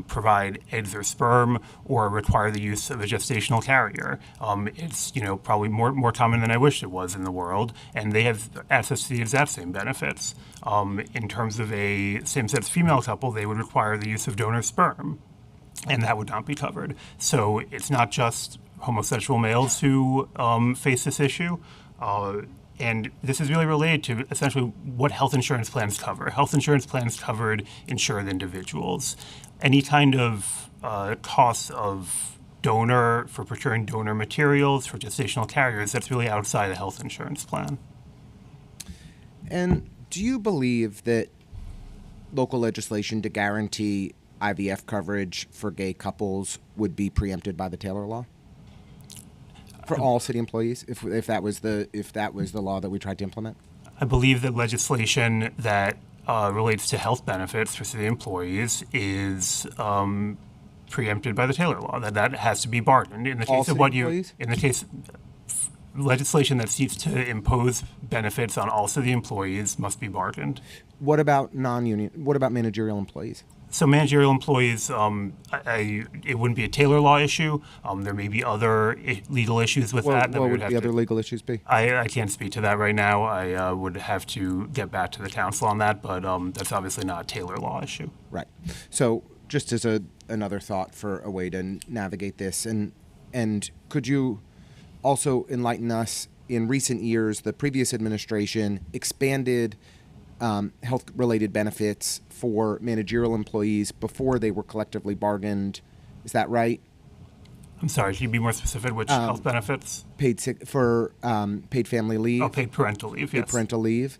provide eggs or sperm or require the use of a gestational carrier. It's probably more common than I wish it was in the world, and they have access to the exact same benefits. In terms of a same-sex female couple, they would require the use of donor sperm, and that would not be covered. So it's not just homosexual males who face this issue. And this is really related to essentially what health insurance plans cover. Health insurance plans covered insured individuals. Any kind of costs of donor for procuring donor materials for gestational carriers, that's really outside a health insurance plan. And do you believe that local legislation to guarantee IVF coverage for gay couples would be preempted by the Taylor Law? For all city employees, if that was the law that we tried to implement? I believe that legislation that relates to health benefits for city employees is preempted by the Taylor Law. That has to be barred. In the case all of city what employees? in the case legislation that seeks to impose benefits on all city employees must be bargained. What about non-union? What about managerial employees? So managerial employees, it wouldn't be a Taylor law issue. There may be other legal issues with that. What would the other legal issues be? I can't speak to that right now. I would have to get back to the council on that, but that's obviously not a Taylor law issue. Right. So just as another thought for a way to navigate this, and could you also enlighten us? In recent years, the previous administration expanded health-related benefits for managerial employees before they were collectively bargained. Is that right? I'm sorry, can you be more specific? Which health benefits? Paid sick for paid family leave. Oh, paid parental leave, yes. Paid parental leave.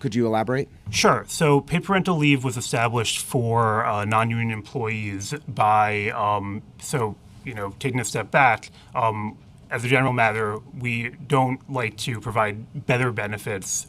Could you elaborate? Sure. So paid parental leave was established for non-union employees by, taking a step back, as a general matter, we don't like to provide better benefits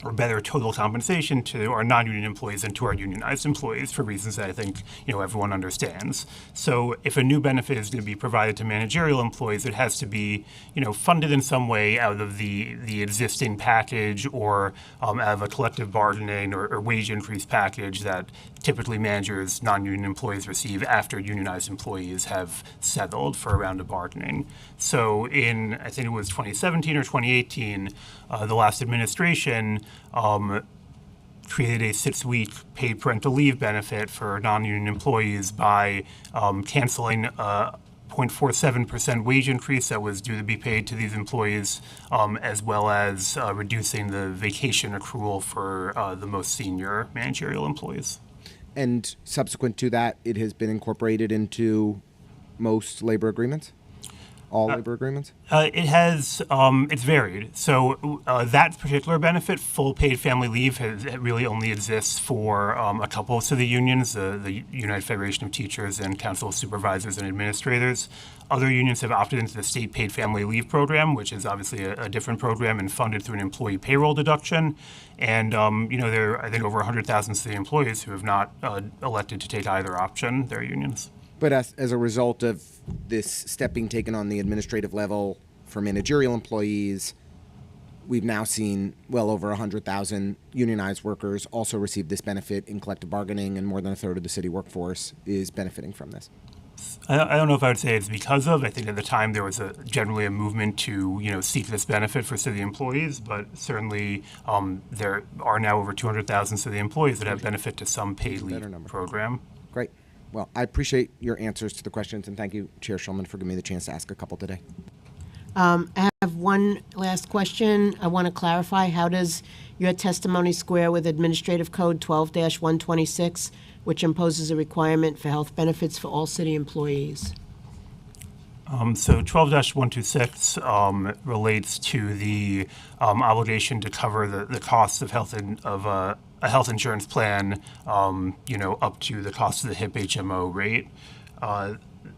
or better total compensation to our non-union employees than to our unionized employees for reasons that I think everyone understands. So if a new benefit is going to be provided to managerial employees, it has to be funded in some way out of the existing package or out of a collective bargaining or wage increase package that typically managers, non-union employees receive after unionized employees have settled for a round of bargaining. So in, I think it was 2017 or 2018, the last administration created a 6-week paid parental leave benefit for non-union employees by canceling a 0.47% wage increase that was due to be paid to these employees, as well as reducing the vacation accrual for the most senior managerial employees. And subsequent to that, it has been incorporated into most labor agreements? All labor agreements? It has, it's varied. So that particular benefit, full paid family leave, it really only exists for a couple of city unions, the United Federation of Teachers and Council of Supervisors and Administrators. Other unions have opted into the state paid family leave program, which is obviously a different program and funded through an employee payroll deduction. And, there are, I think, over 100,000 city employees who have not elected to take either option, their unions. But as a result of this step being taken on the administrative level for managerial employees, we've now seen well over 100,000 unionized workers also receive this benefit in collective bargaining, and more than a third of the city workforce is benefiting from this. I don't know if I would say it's because of. I think at the time there was generally a movement to seek this benefit for city employees, but certainly there are now over 200,000 city employees that have benefit to some paid leave program. Great. Well, I appreciate your answers to the questions, and thank you, Chair Schulman, for giving me the chance to ask a couple today. I have one last question. I want to clarify, how does your testimony square with Administrative Code 12-126, which imposes a requirement for health benefits for all city employees? So 12-126 relates to the obligation to cover the costs of a health insurance plan, up to the cost of the HIP HMO rate.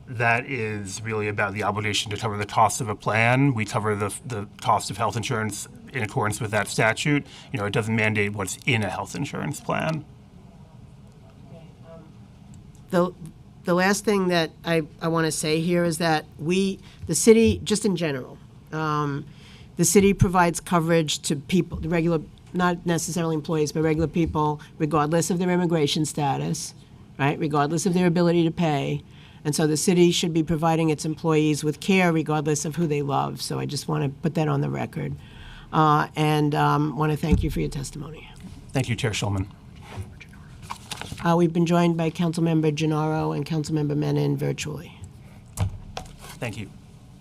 That is really about the obligation to cover the cost of a plan. We cover the cost of health insurance in accordance with that statute. It doesn't mandate what's in a health insurance plan. The last thing that I want to say here is that the city, just in general, the city provides coverage to people, the regular, not necessarily employees, but regular people, regardless of their immigration status, right? Regardless of their ability to pay. And so the city should be providing its employees with care regardless of who they love. So I just want to put that on the record. And want to thank you for your testimony. Thank you, Chair Schulman. We've been joined by Councilmember Gennaro and Councilmember Menon virtually. Thank you.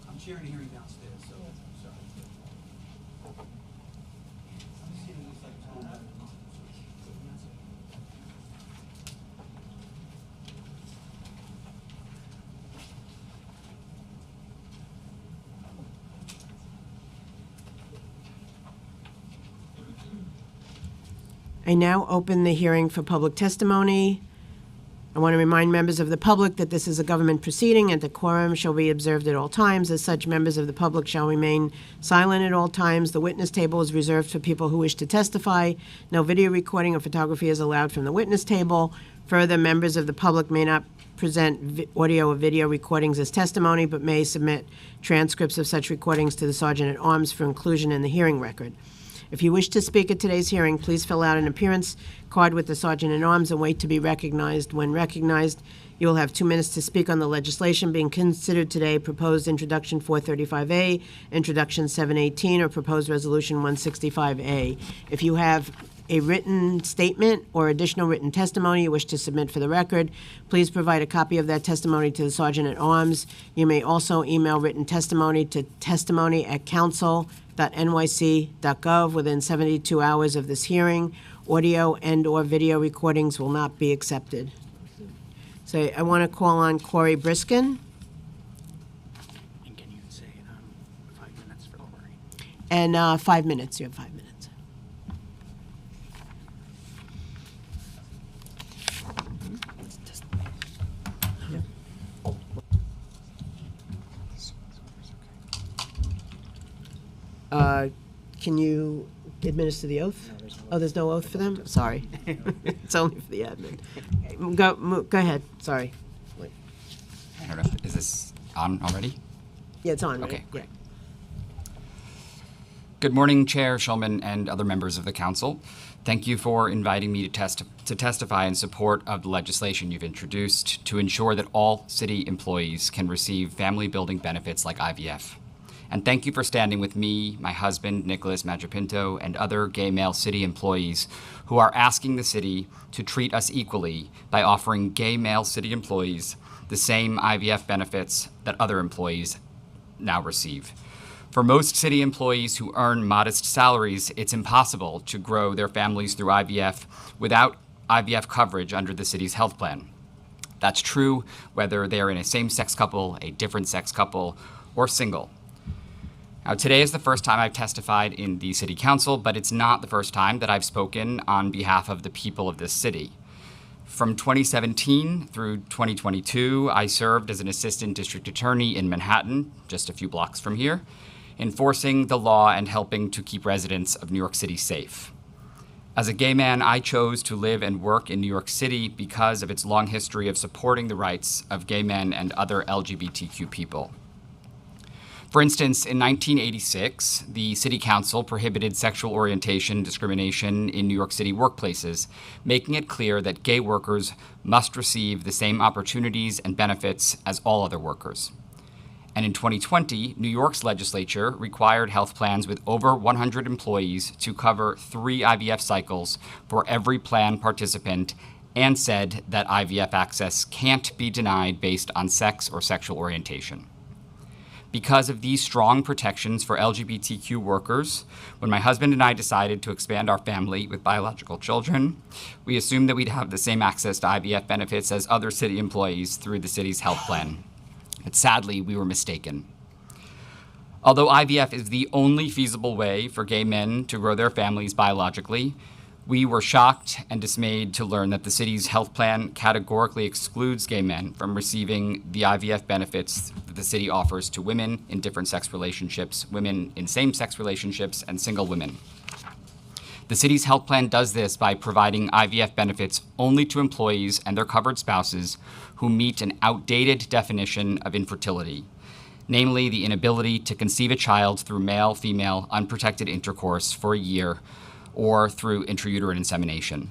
I'm chairing a hearing downstairs, so I'm sorry. I now open the hearing for public testimony. I want to remind members of the public that this is a government proceeding and decorum shall be observed at all times. As such, members of the public shall remain silent at all times. The witness table is reserved for people who wish to testify. No video recording or photography is allowed from the witness table. Further, members of the public may not present audio or video recordings as testimony, but may submit transcripts of such recordings to the Sergeant at Arms for inclusion in the hearing record. If you wish to speak at today's hearing, please fill out an appearance card with the Sergeant at Arms and wait to be recognized. When recognized, you will have 2 minutes to speak on the legislation being considered today, proposed introduction 435A, introduction 718, or proposed resolution 165A. If you have a written statement or additional written testimony you wish to submit for the record, please provide a copy of that testimony to the Sergeant at Arms. You may also email written testimony to testimony@council.nyc.gov within 72 hours of this hearing. Audio and/or video recordings will not be accepted. So I want to call on Corey Briskin. And can you say 5 minutes for Corey? And 5 minutes, you have 5 minutes. Can you administer the oath? Oh, there's no oath for them? Sorry. It's only for the admin. Go ahead, sorry. I don't know, is this on already? Yeah, it's on. Okay, right? great. Good morning, Chair Schulman and other members of the council. Thank you for inviting me to testify in support of the legislation you've introduced to ensure that all city employees can receive family building benefits like IVF. And thank you for standing with me, my husband, Nicholas Majapinto, and other gay male city employees who are asking the city to treat us equally by offering gay male city employees the same IVF benefits that other employees now receive. For most city employees who earn modest salaries, it's impossible to grow their families through IVF without IVF coverage under the city's health plan. That's true whether they're in a same-sex couple, a different-sex couple, or single. Now, today is the first time I've testified in the City Council, but it's not the first time that I've spoken on behalf of the people of this city. From 2017 through 2022, I served as an assistant district attorney in Manhattan, just a few blocks from here, enforcing the law and helping to keep residents of New York City safe. As a gay man, I chose to live and work in New York City because of its long history of supporting the rights of gay men and other LGBTQ people. For instance, in 1986, the City Council prohibited sexual orientation discrimination in New York City workplaces, making it clear that gay workers must receive the same opportunities and benefits as all other workers. And in 2020, New York's legislature required health plans with over 100 employees to cover 3 IVF cycles for every plan participant and said that IVF access can't be denied based on sex or sexual orientation. Because of these strong protections for LGBTQ workers, when my husband and I decided to expand our family with biological children, we assumed that we'd have the same access to IVF benefits as other city employees through the city's health plan. But sadly, we were mistaken. Although IVF is the only feasible way for gay men to grow their families biologically, we were shocked and dismayed to learn that the city's health plan categorically excludes gay men from receiving the IVF benefits that the city offers to women in different sex relationships, women in same-sex relationships, and single women. The city's health plan does this by providing IVF benefits only to employees and their covered spouses who meet an outdated definition of infertility, namely the inability to conceive a child through male-female unprotected intercourse for a year or through intrauterine insemination.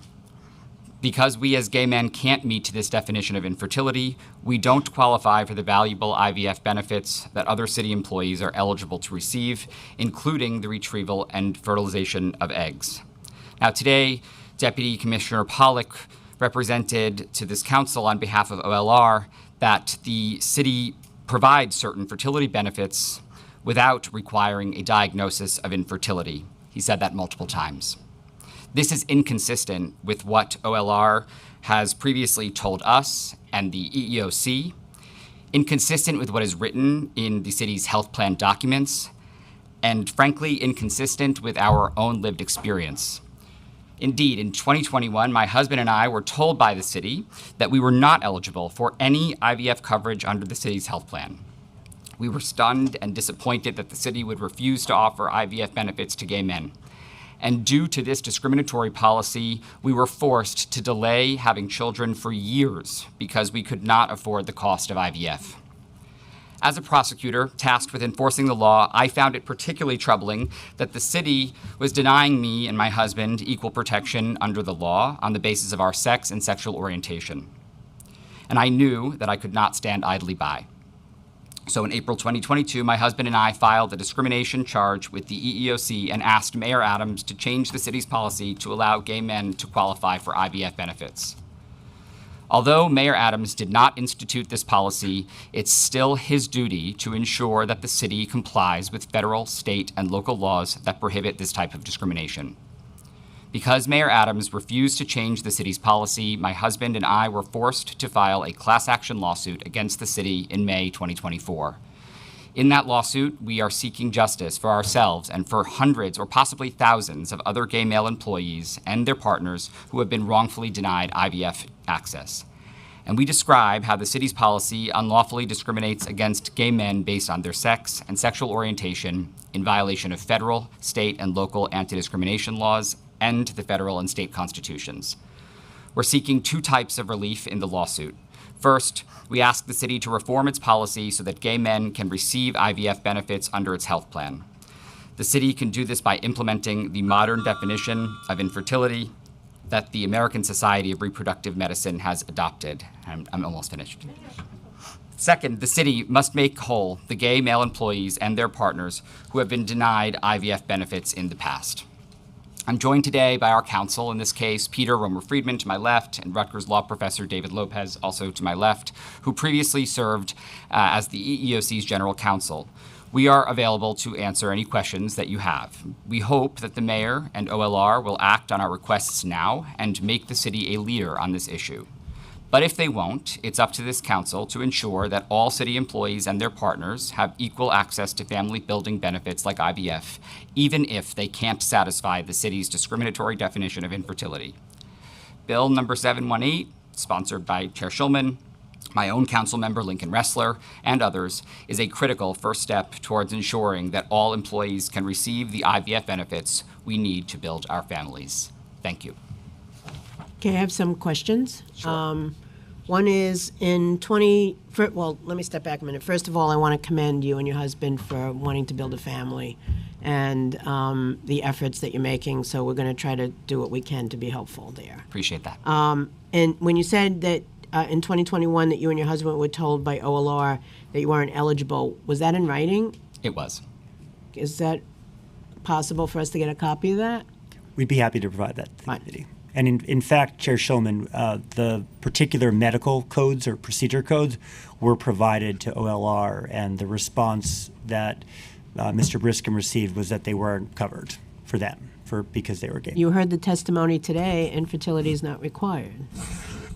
Because we as gay men can't meet this definition of infertility, we don't qualify for the valuable IVF benefits that other city employees are eligible to receive, including the retrieval and fertilization of eggs. Now today, Deputy Commissioner Pollack represented to this council on behalf of OLR that the city provides certain fertility benefits without requiring a diagnosis of infertility. He said that multiple times. This is inconsistent with what OLR has previously told us and the EEOC, inconsistent with what is written in the city's health plan documents, and frankly, inconsistent with our own lived experience. Indeed, in 2021, my husband and I were told by the city that we were not eligible for any IVF coverage under the city's health plan. We were stunned and disappointed that the city would refuse to offer IVF benefits to gay men. And due to this discriminatory policy, we were forced to delay having children for years because we could not afford the cost of IVF. As a prosecutor tasked with enforcing the law, I found it particularly troubling that the city was denying me and my husband equal protection under the law on the basis of our sex and sexual orientation. And I knew that I could not stand idly by. So in April 2022, my husband and I filed a discrimination charge with the EEOC and asked Mayor Adams to change the city's policy to allow gay men to qualify for IVF benefits. Although Mayor Adams did not institute this policy, it's still his duty to ensure that the city complies with federal, state, and local laws that prohibit this type of discrimination. Because Mayor Adams refused to change the city's policy, my husband and I were forced to file a class action lawsuit against the city in May 2024. In that lawsuit, we are seeking justice for ourselves and for hundreds or possibly thousands of other gay male employees and their partners who have been wrongfully denied IVF access. And we describe how the city's policy unlawfully discriminates against gay men based on their sex and sexual orientation in violation of federal, state, and local anti-discrimination laws and the federal and state constitutions. We're seeking two types of relief in the lawsuit. First, we ask the city to reform its policy so that gay men can receive IVF benefits under its health plan. The city can do this by implementing the modern definition of infertility that the American Society of Reproductive Medicine has adopted. I'm almost finished. Second, the city must make whole the gay male employees and their partners who have been denied IVF benefits in the past. I'm joined today by our counsel, in this case, Peter Romer-Friedman to my left, and Rutgers law professor David Lopez, also to my left, who previously served as the EEOC's general counsel. We are available to answer any questions that you have. We hope that the mayor and OLR will act on our requests now and make the city a leader on this issue. But if they won't, it's up to this council to ensure that all city employees and their partners have equal access to family-building benefits like IVF, even if they can't satisfy the city's discriminatory definition of infertility. Bill number 718, sponsored by Chair Schulman, my own council member Lincoln Ressler, and others, is a critical first step towards ensuring that all employees can receive the IVF benefits we need to build our families. Thank you. Okay, I have some questions. Sure. One is let me step back a minute. First of all, I want to commend you and your husband for wanting to build a family and the efforts that you're making. So we're going to try to do what we can to be helpful there. Appreciate that. And when you said that in 2021 that you and your husband were told by OLR that you weren't eligible, was that in writing? It was. Is that possible for us to get a copy of that? We'd be happy to provide that to the Fine. committee. And in fact, Chair Schulman, the particular medical codes or procedure codes were provided to OLR, and the response that Mr. Briskin received was that they weren't covered for them because they were gay. You heard the testimony today, infertility is not required.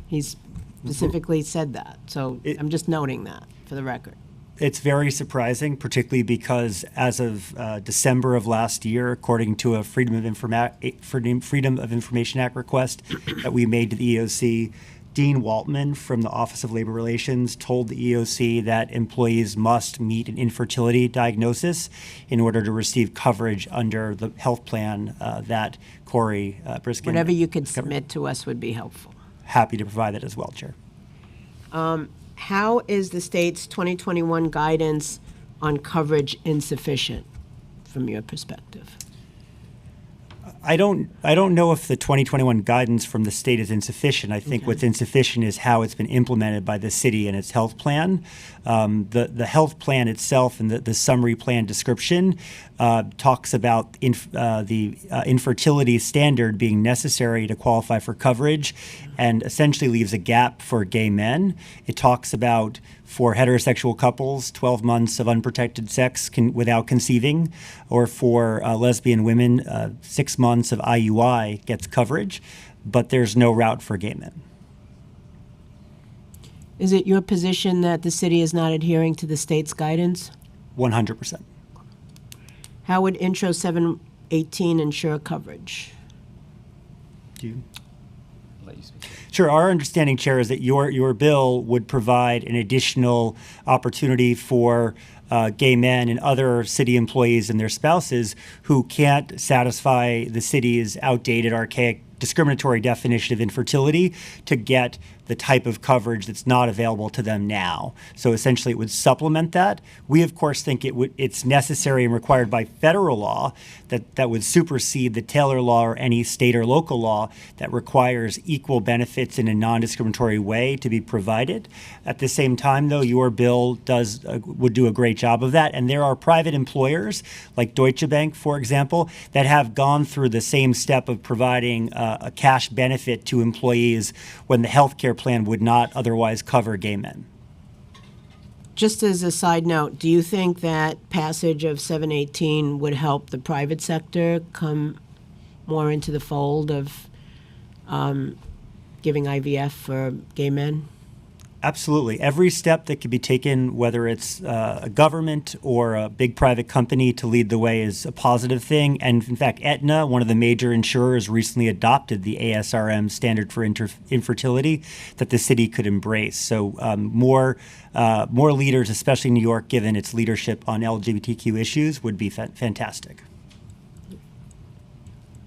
He's specifically said that, so I'm just noting that for the record. It's very surprising, particularly because as of December of last year, according to a Freedom of Information Act request that we made to the EEOC, Dean Waltman from the Office of Labor Relations told the EEOC that employees must meet an infertility diagnosis in order to receive coverage under the health plan that Corey Briskin. Whatever you could submit to us would be helpful. Happy to provide that as well, Chair. How is the state's 2021 guidance on coverage insufficient from your perspective? I don't know if the 2021 guidance from the state is insufficient. I think what's insufficient is how it's been implemented by the city and its health plan. The health plan itself and the summary plan description talks about the infertility standard being necessary to qualify for coverage and essentially leaves a gap for gay men. It talks about for heterosexual couples, 12 months of unprotected sex without conceiving, or for lesbian women, 6 months of IUI gets coverage, but there's no route for gay men. Is it your position that the city is not adhering to the state's guidance? 100%. How would Intro 718 ensure coverage? I'll let you speak. Sure. Our understanding, Chair, is that your bill would provide an additional opportunity for gay men and other city employees and their spouses who can't satisfy the city's outdated, archaic, discriminatory definition of infertility to get the type of coverage that's not available to them now. So essentially, it would supplement that. We, of course, think it's necessary and required by federal law that would supersede the Taylor law or any state or local law that requires equal benefits in a non-discriminatory way to be provided. At the same time, though, your bill would do a great job of that. And there are private employers like Deutsche Bank, for example, that have gone through the same step of providing a cash benefit to employees when the health care plan would not otherwise cover gay men. Just as a side note, do you think that passage of 718 would help the private sector come more into the fold of giving IVF for gay men? Absolutely. Every step that can be taken, whether it's a government or a big private company, to lead the way is a positive thing. And in fact, Aetna, one of the major insurers, recently adopted the ASRM standard for infertility that the city could embrace. So more leaders, especially New York, given its leadership on LGBTQ issues, would be fantastic.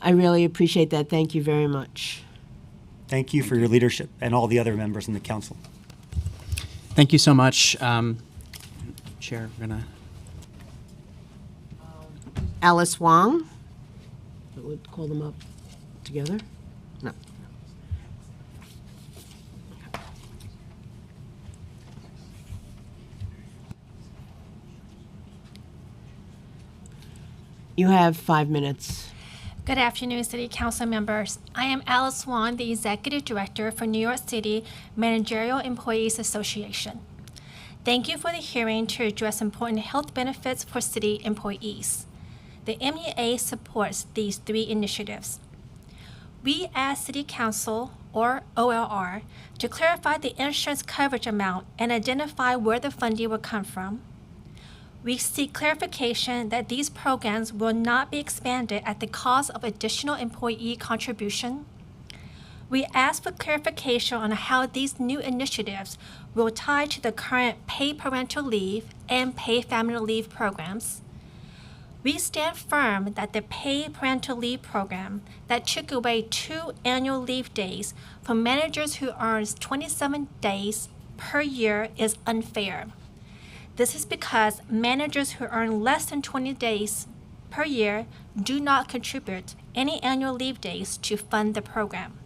I really appreciate that. Thank you very much. Thank you for your leadership and all the other members in the council. Thank you so much. Chair, we're going to... Alice Wong. We'll call them up together. No. You have 5 minutes. Good afternoon, City Council members. I am Alice Wong, the Executive Director for New York City Managerial Employees Association. Thank you for the hearing to address important health benefits for city employees. The MEA supports these 3 initiatives. We asked City Council, or OLR, to clarify the insurance coverage amount and identify where the funding will come from. We seek clarification that these programs will not be expanded at the cost of additional employee contribution. We ask for clarification on how these new initiatives will tie to the current paid parental leave and paid family leave programs. We stand firm that the paid parental leave program that took away 2 annual leave days from managers who earns 27 days per year is unfair. This is because managers who earn less than 20 days per year do not contribute any annual leave days to fund the program.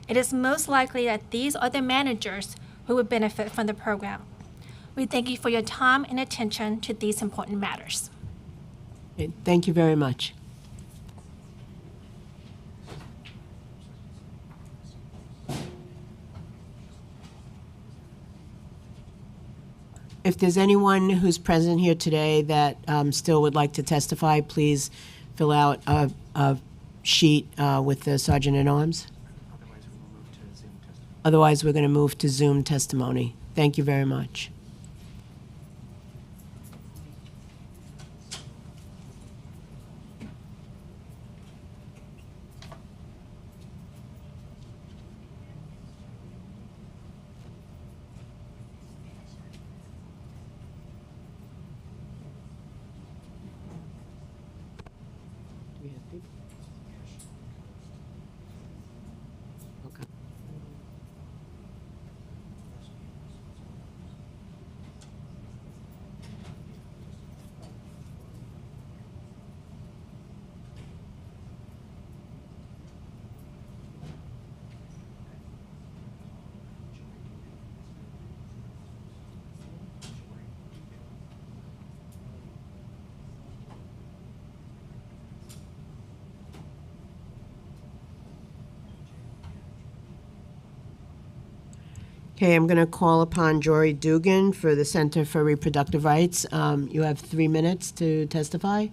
It is most likely that these are the managers who would benefit from the program. We thank you for your time and attention to these important matters. Okay, thank you very much. If there's anyone who's present here today that still would like to testify, please fill out a sheet with the Sergeant-at-Arms. Otherwise, we're going to move to Zoom testimony. Thank you very much. Okay. Okay, I'm going to call upon Jory Dugan for the Center for Reproductive Rights. You have 3 minutes to testify.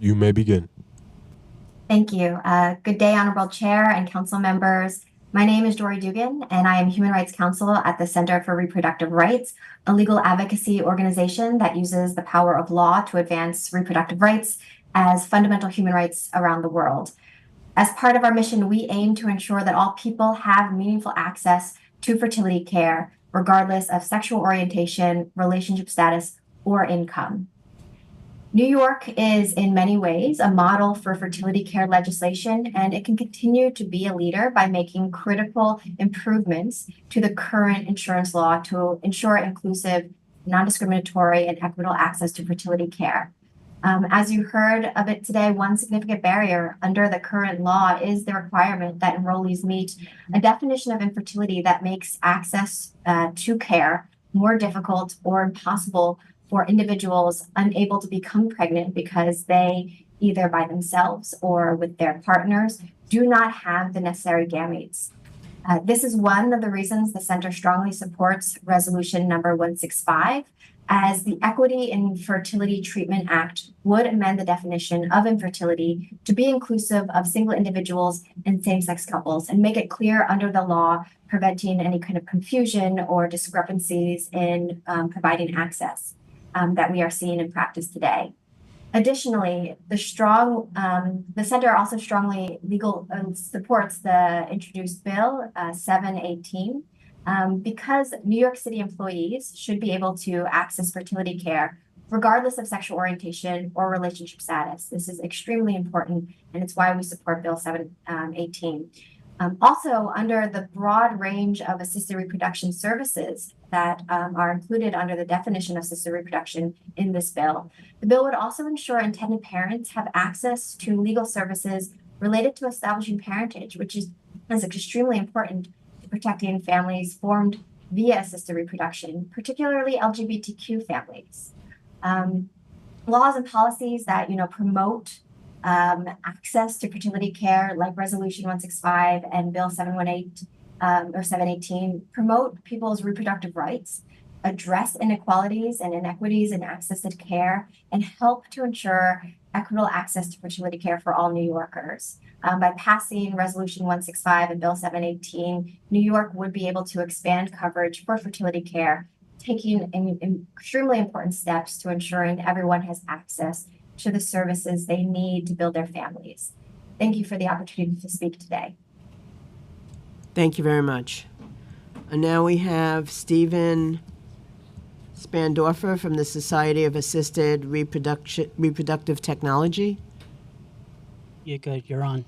You may begin. Thank you. Good day, Honorable Chair and Council members. My name is Jory Dugan, and I am Human Rights Counsel at the Center for Reproductive Rights, a legal advocacy organization that uses the power of law to advance reproductive rights as fundamental human rights around the world. As part of our mission, we aim to ensure that all people have meaningful access to fertility care, regardless of sexual orientation, relationship status, or income. New York is in many ways a model for fertility care legislation, and it can continue to be a leader by making critical improvements to the current insurance law to ensure inclusive, non-discriminatory, and equitable access to fertility care. As you heard of it today, one significant barrier under the current law is the requirement that enrollees meet a definition of infertility that makes access to care more difficult or impossible for individuals unable to become pregnant because they, either by themselves or with their partners, do not have the necessary gametes. This is one of the reasons the Center strongly supports Resolution number 165, as the Equity in Fertility Treatment Act would amend the definition of infertility to be inclusive of single individuals and same-sex couples and make it clear under the law, preventing any kind of confusion or discrepancies in providing access that we are seeing in practice today. Additionally, the Center also strongly supports the introduced bill 718 because New York City employees should be able to access fertility care regardless of sexual orientation or relationship status. This is extremely important, and it's why we support Bill 718. Also, under the broad range of assisted reproduction services that are included under the definition of assisted reproduction in this bill, the bill would also ensure intended parents have access to legal services related to establishing parentage, which is extremely important to protecting families formed via assisted reproduction, particularly LGBTQ families. Laws and policies that promote access to fertility care, like Resolution 165 and Bill 718 or 718, promote people's reproductive rights, address inequalities and inequities in access to care, and help to ensure equitable access to fertility care for all New Yorkers. By passing Resolution 165 and Bill 718, New York would be able to expand coverage for fertility care, taking extremely important steps to ensuring everyone has access to the services they need to build their families. Thank you for the opportunity to speak today. Thank you very much. And now we have Stephen Spandorfer from the Society of Assisted Reproductive Technology. Yeah, good. You're on.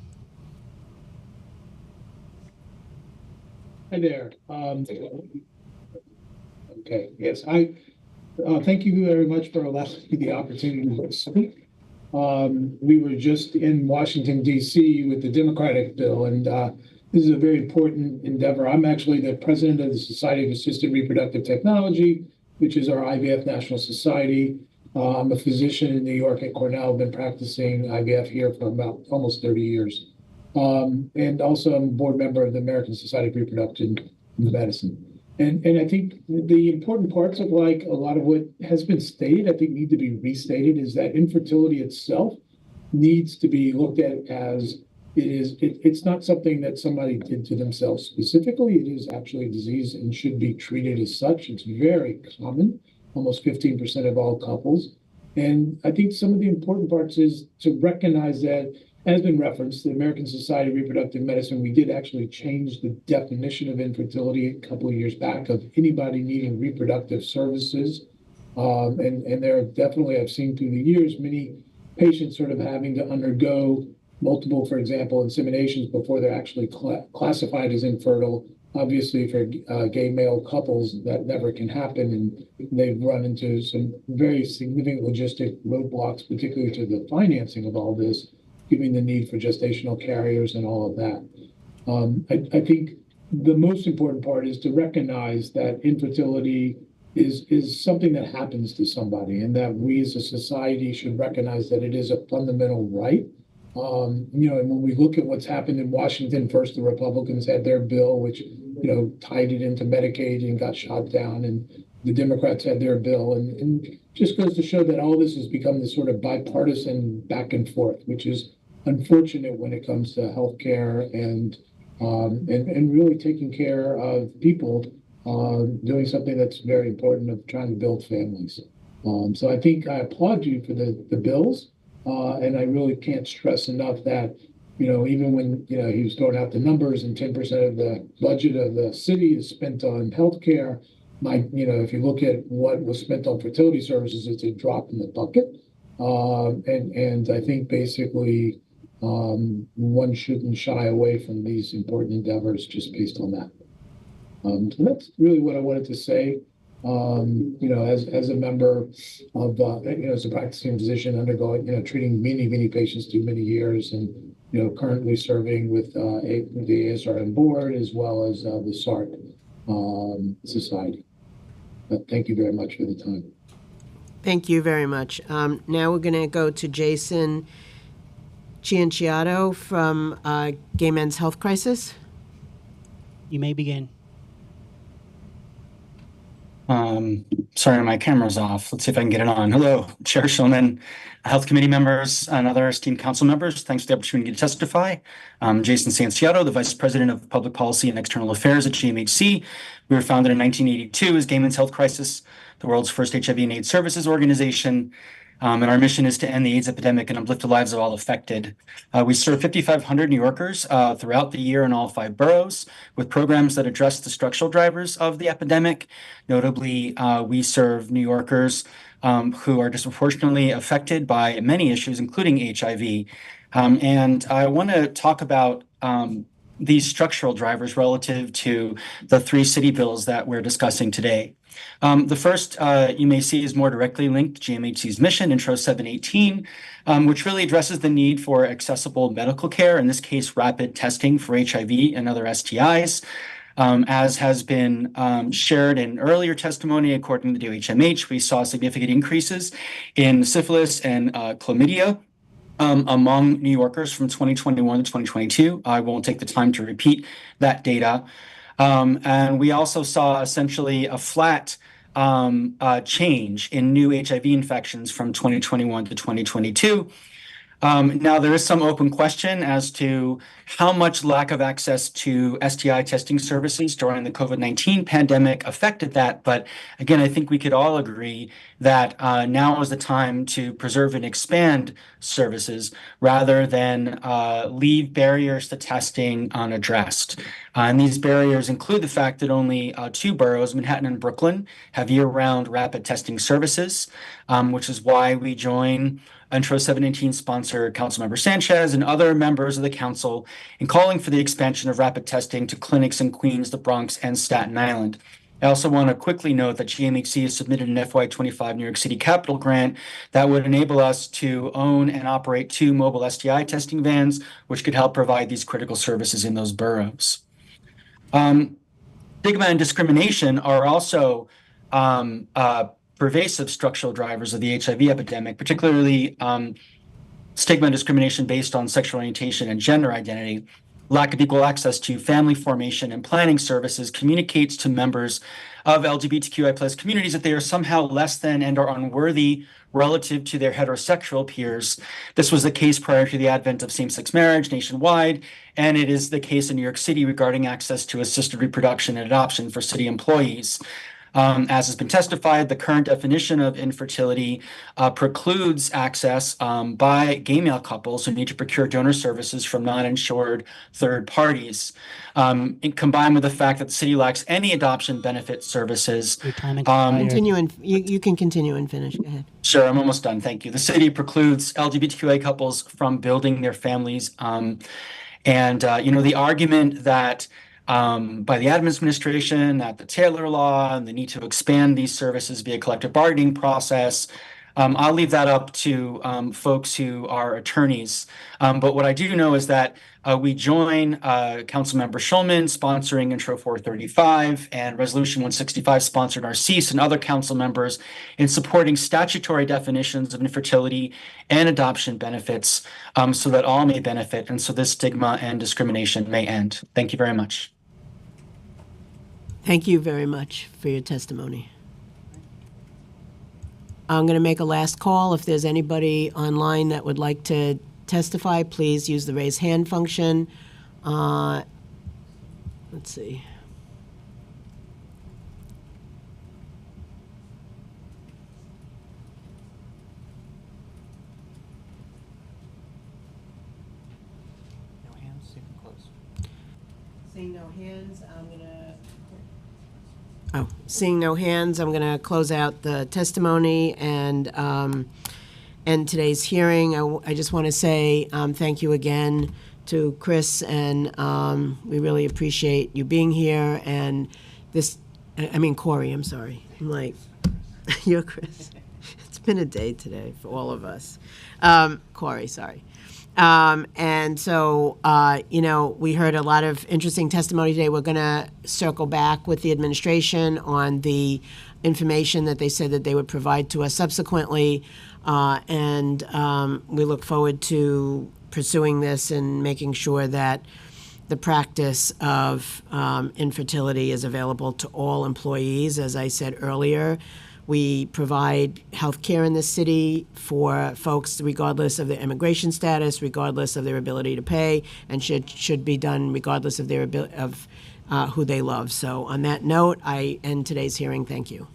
Hi there. Okay. Yes. Thank you very much for allowing me the opportunity to speak. We were just in Washington, D.C. with the Democratic bill, and this is a very important endeavor. I'm actually the president of the Society of Assisted Reproductive Technology, which is our IVF National Society. I'm a physician in New York at Cornell. I've been practicing IVF here for about almost 30 years. And also I'm a board member of the American Society of Reproductive Medicine. And I think the important parts of like a lot of what has been stated, I think need to be restated, is that infertility itself needs to be looked at as it's not something that somebody did to themselves specifically. It is actually a disease and should be treated as such. It's very common, almost 15% of all couples. And I think some of the important parts is to recognize that, as been referenced, the American Society of Reproductive Medicine, we did actually change the definition of infertility a couple of years back of anybody needing reproductive services. And there are definitely, I've seen through the years, many patients sort of having to undergo multiple, for example, inseminations before they're actually classified as infertile. Obviously, for gay male couples, that never can happen, and they've run into some very significant logistic roadblocks, particularly to the financing of all this, given the need for gestational carriers and all of that. I think the most important part is to recognize that infertility is something that happens to somebody, and that we as a society should recognize that it is a fundamental right. And when we look at what's happened in Washington, first the Republicans had their bill, which tied it into Medicaid and got shot down, and the Democrats had their bill, and just goes to show that all this has become this sort of bipartisan back and forth, which is unfortunate when it comes to healthcare and really taking care of people, doing something that's very important of trying to build families. So I think I applaud you for the bills. And I really can't stress enough that, even when, he was throwing out the numbers and 10% of the budget of the city is spent on healthcare, if you look at what was spent on fertility services, it's a drop in the bucket. And I think basically one shouldn't shy away from these important endeavors just based on that. So that's really what I wanted to say. As a member of, as a practicing physician undergoing, treating many patients through many years and, currently serving with the ASRM board as well as the SART Society. But thank you very much for the time. Thank you very much. Now we're going to go to Jason Cianciato from Gay Men's Health Crisis. You may begin. Sorry, my camera's off. Let's see if I can get it on. Hello, Chair Schulman, Health Committee members, and other esteemed council members. Thanks for the opportunity to testify. I'm Jason Cianciato, the Vice President of Public Policy and External Affairs at GMHC. We were founded in 1982 as Gay Men's Health Crisis, the world's first HIV and AIDS services organization. And our mission is to end the AIDS epidemic and uplift the lives of all affected. We serve 5,500 New Yorkers throughout the year in all 5 boroughs with programs that address the structural drivers of the epidemic. Notably, we serve New Yorkers who are disproportionately affected by many issues, including HIV. And I want to talk about these structural drivers relative to the 3 city bills that we're discussing today. The first you may see is more directly linked to GMHC's mission, Intro 718, which really addresses the need for accessible medical care, in this case, rapid testing for HIV and other STIs. As has been shared in earlier testimony, according to WHMH, we saw significant increases in syphilis and chlamydia among New Yorkers from 2021 to 2022. I won't take the time to repeat that data. And we also saw essentially a flat change in new HIV infections from 2021 to 2022. Now, there is some open question as to how much lack of access to STI testing services during the COVID-19 pandemic affected that. But again, I think we could all agree that now is the time to preserve and expand services rather than leave barriers to testing unaddressed. And these barriers include the fact that only 2 boroughs, Manhattan and Brooklyn, have year-round rapid testing services, which is why we join Intro 718 sponsor Councilmember Sanchez and other members of the council in calling for the expansion of rapid testing to clinics in Queens, the Bronx, and Staten Island. I also want to quickly note that GMHC has submitted an FY25 New York City capital grant that would enable us to own and operate 2 mobile STI testing vans, which could help provide these critical services in those boroughs. Stigma and discrimination are also pervasive structural drivers of the HIV epidemic, particularly stigma and discrimination based on sexual orientation and gender identity. Lack of equal access to family formation and planning services communicates to members of LGBTQI+ communities that they are somehow less than and are unworthy relative to their heterosexual peers. This was the case prior to the advent of same-sex marriage nationwide, and it is the case in New York City regarding access to assisted reproduction and adoption for city employees. As has been testified, the current definition of infertility precludes access by gay male couples who need to procure donor services from non-insured third parties. Combined with the fact that the city lacks any adoption benefit services. Continue and you can continue and finish. Go ahead. Sure, I'm almost done. Thank you. The city precludes LGBTQA couples from building their families. The argument that by the Adams administration, that the Taylor Law and the need to expand these services via collective bargaining process. I'll leave that up to folks who are attorneys. But what I do know is that we join Councilmember Schulman sponsoring Intro 435 and Resolution 165 sponsored Narcisse and other council members in supporting statutory definitions of infertility and adoption benefits so that all may benefit and so this stigma and discrimination may end. Thank you very much. Thank you very much for your testimony. I'm going to make a last call. If there's anybody online that would like to testify, please use the raise hand function. Let's see. Seeing no hands, seeing no hands, I'm going to close out the testimony and end today's hearing. I just want to say thank you again to Chris, and we really appreciate you being here. And Corey, I'm sorry. I'm like, you're Chris. It's been a day today for all of us. Corey, sorry. And so, we heard a lot of interesting testimony today. We're going to circle back with the administration on the information that they said that they would provide to us subsequently. And we look forward to pursuing this and making sure that the practice of infertility is available to all employees. As I said earlier, we provide health care in this city for folks regardless of their immigration status, regardless of their ability to pay, and should be done regardless of their who they love. So on that note, I end today's hearing. Thank you.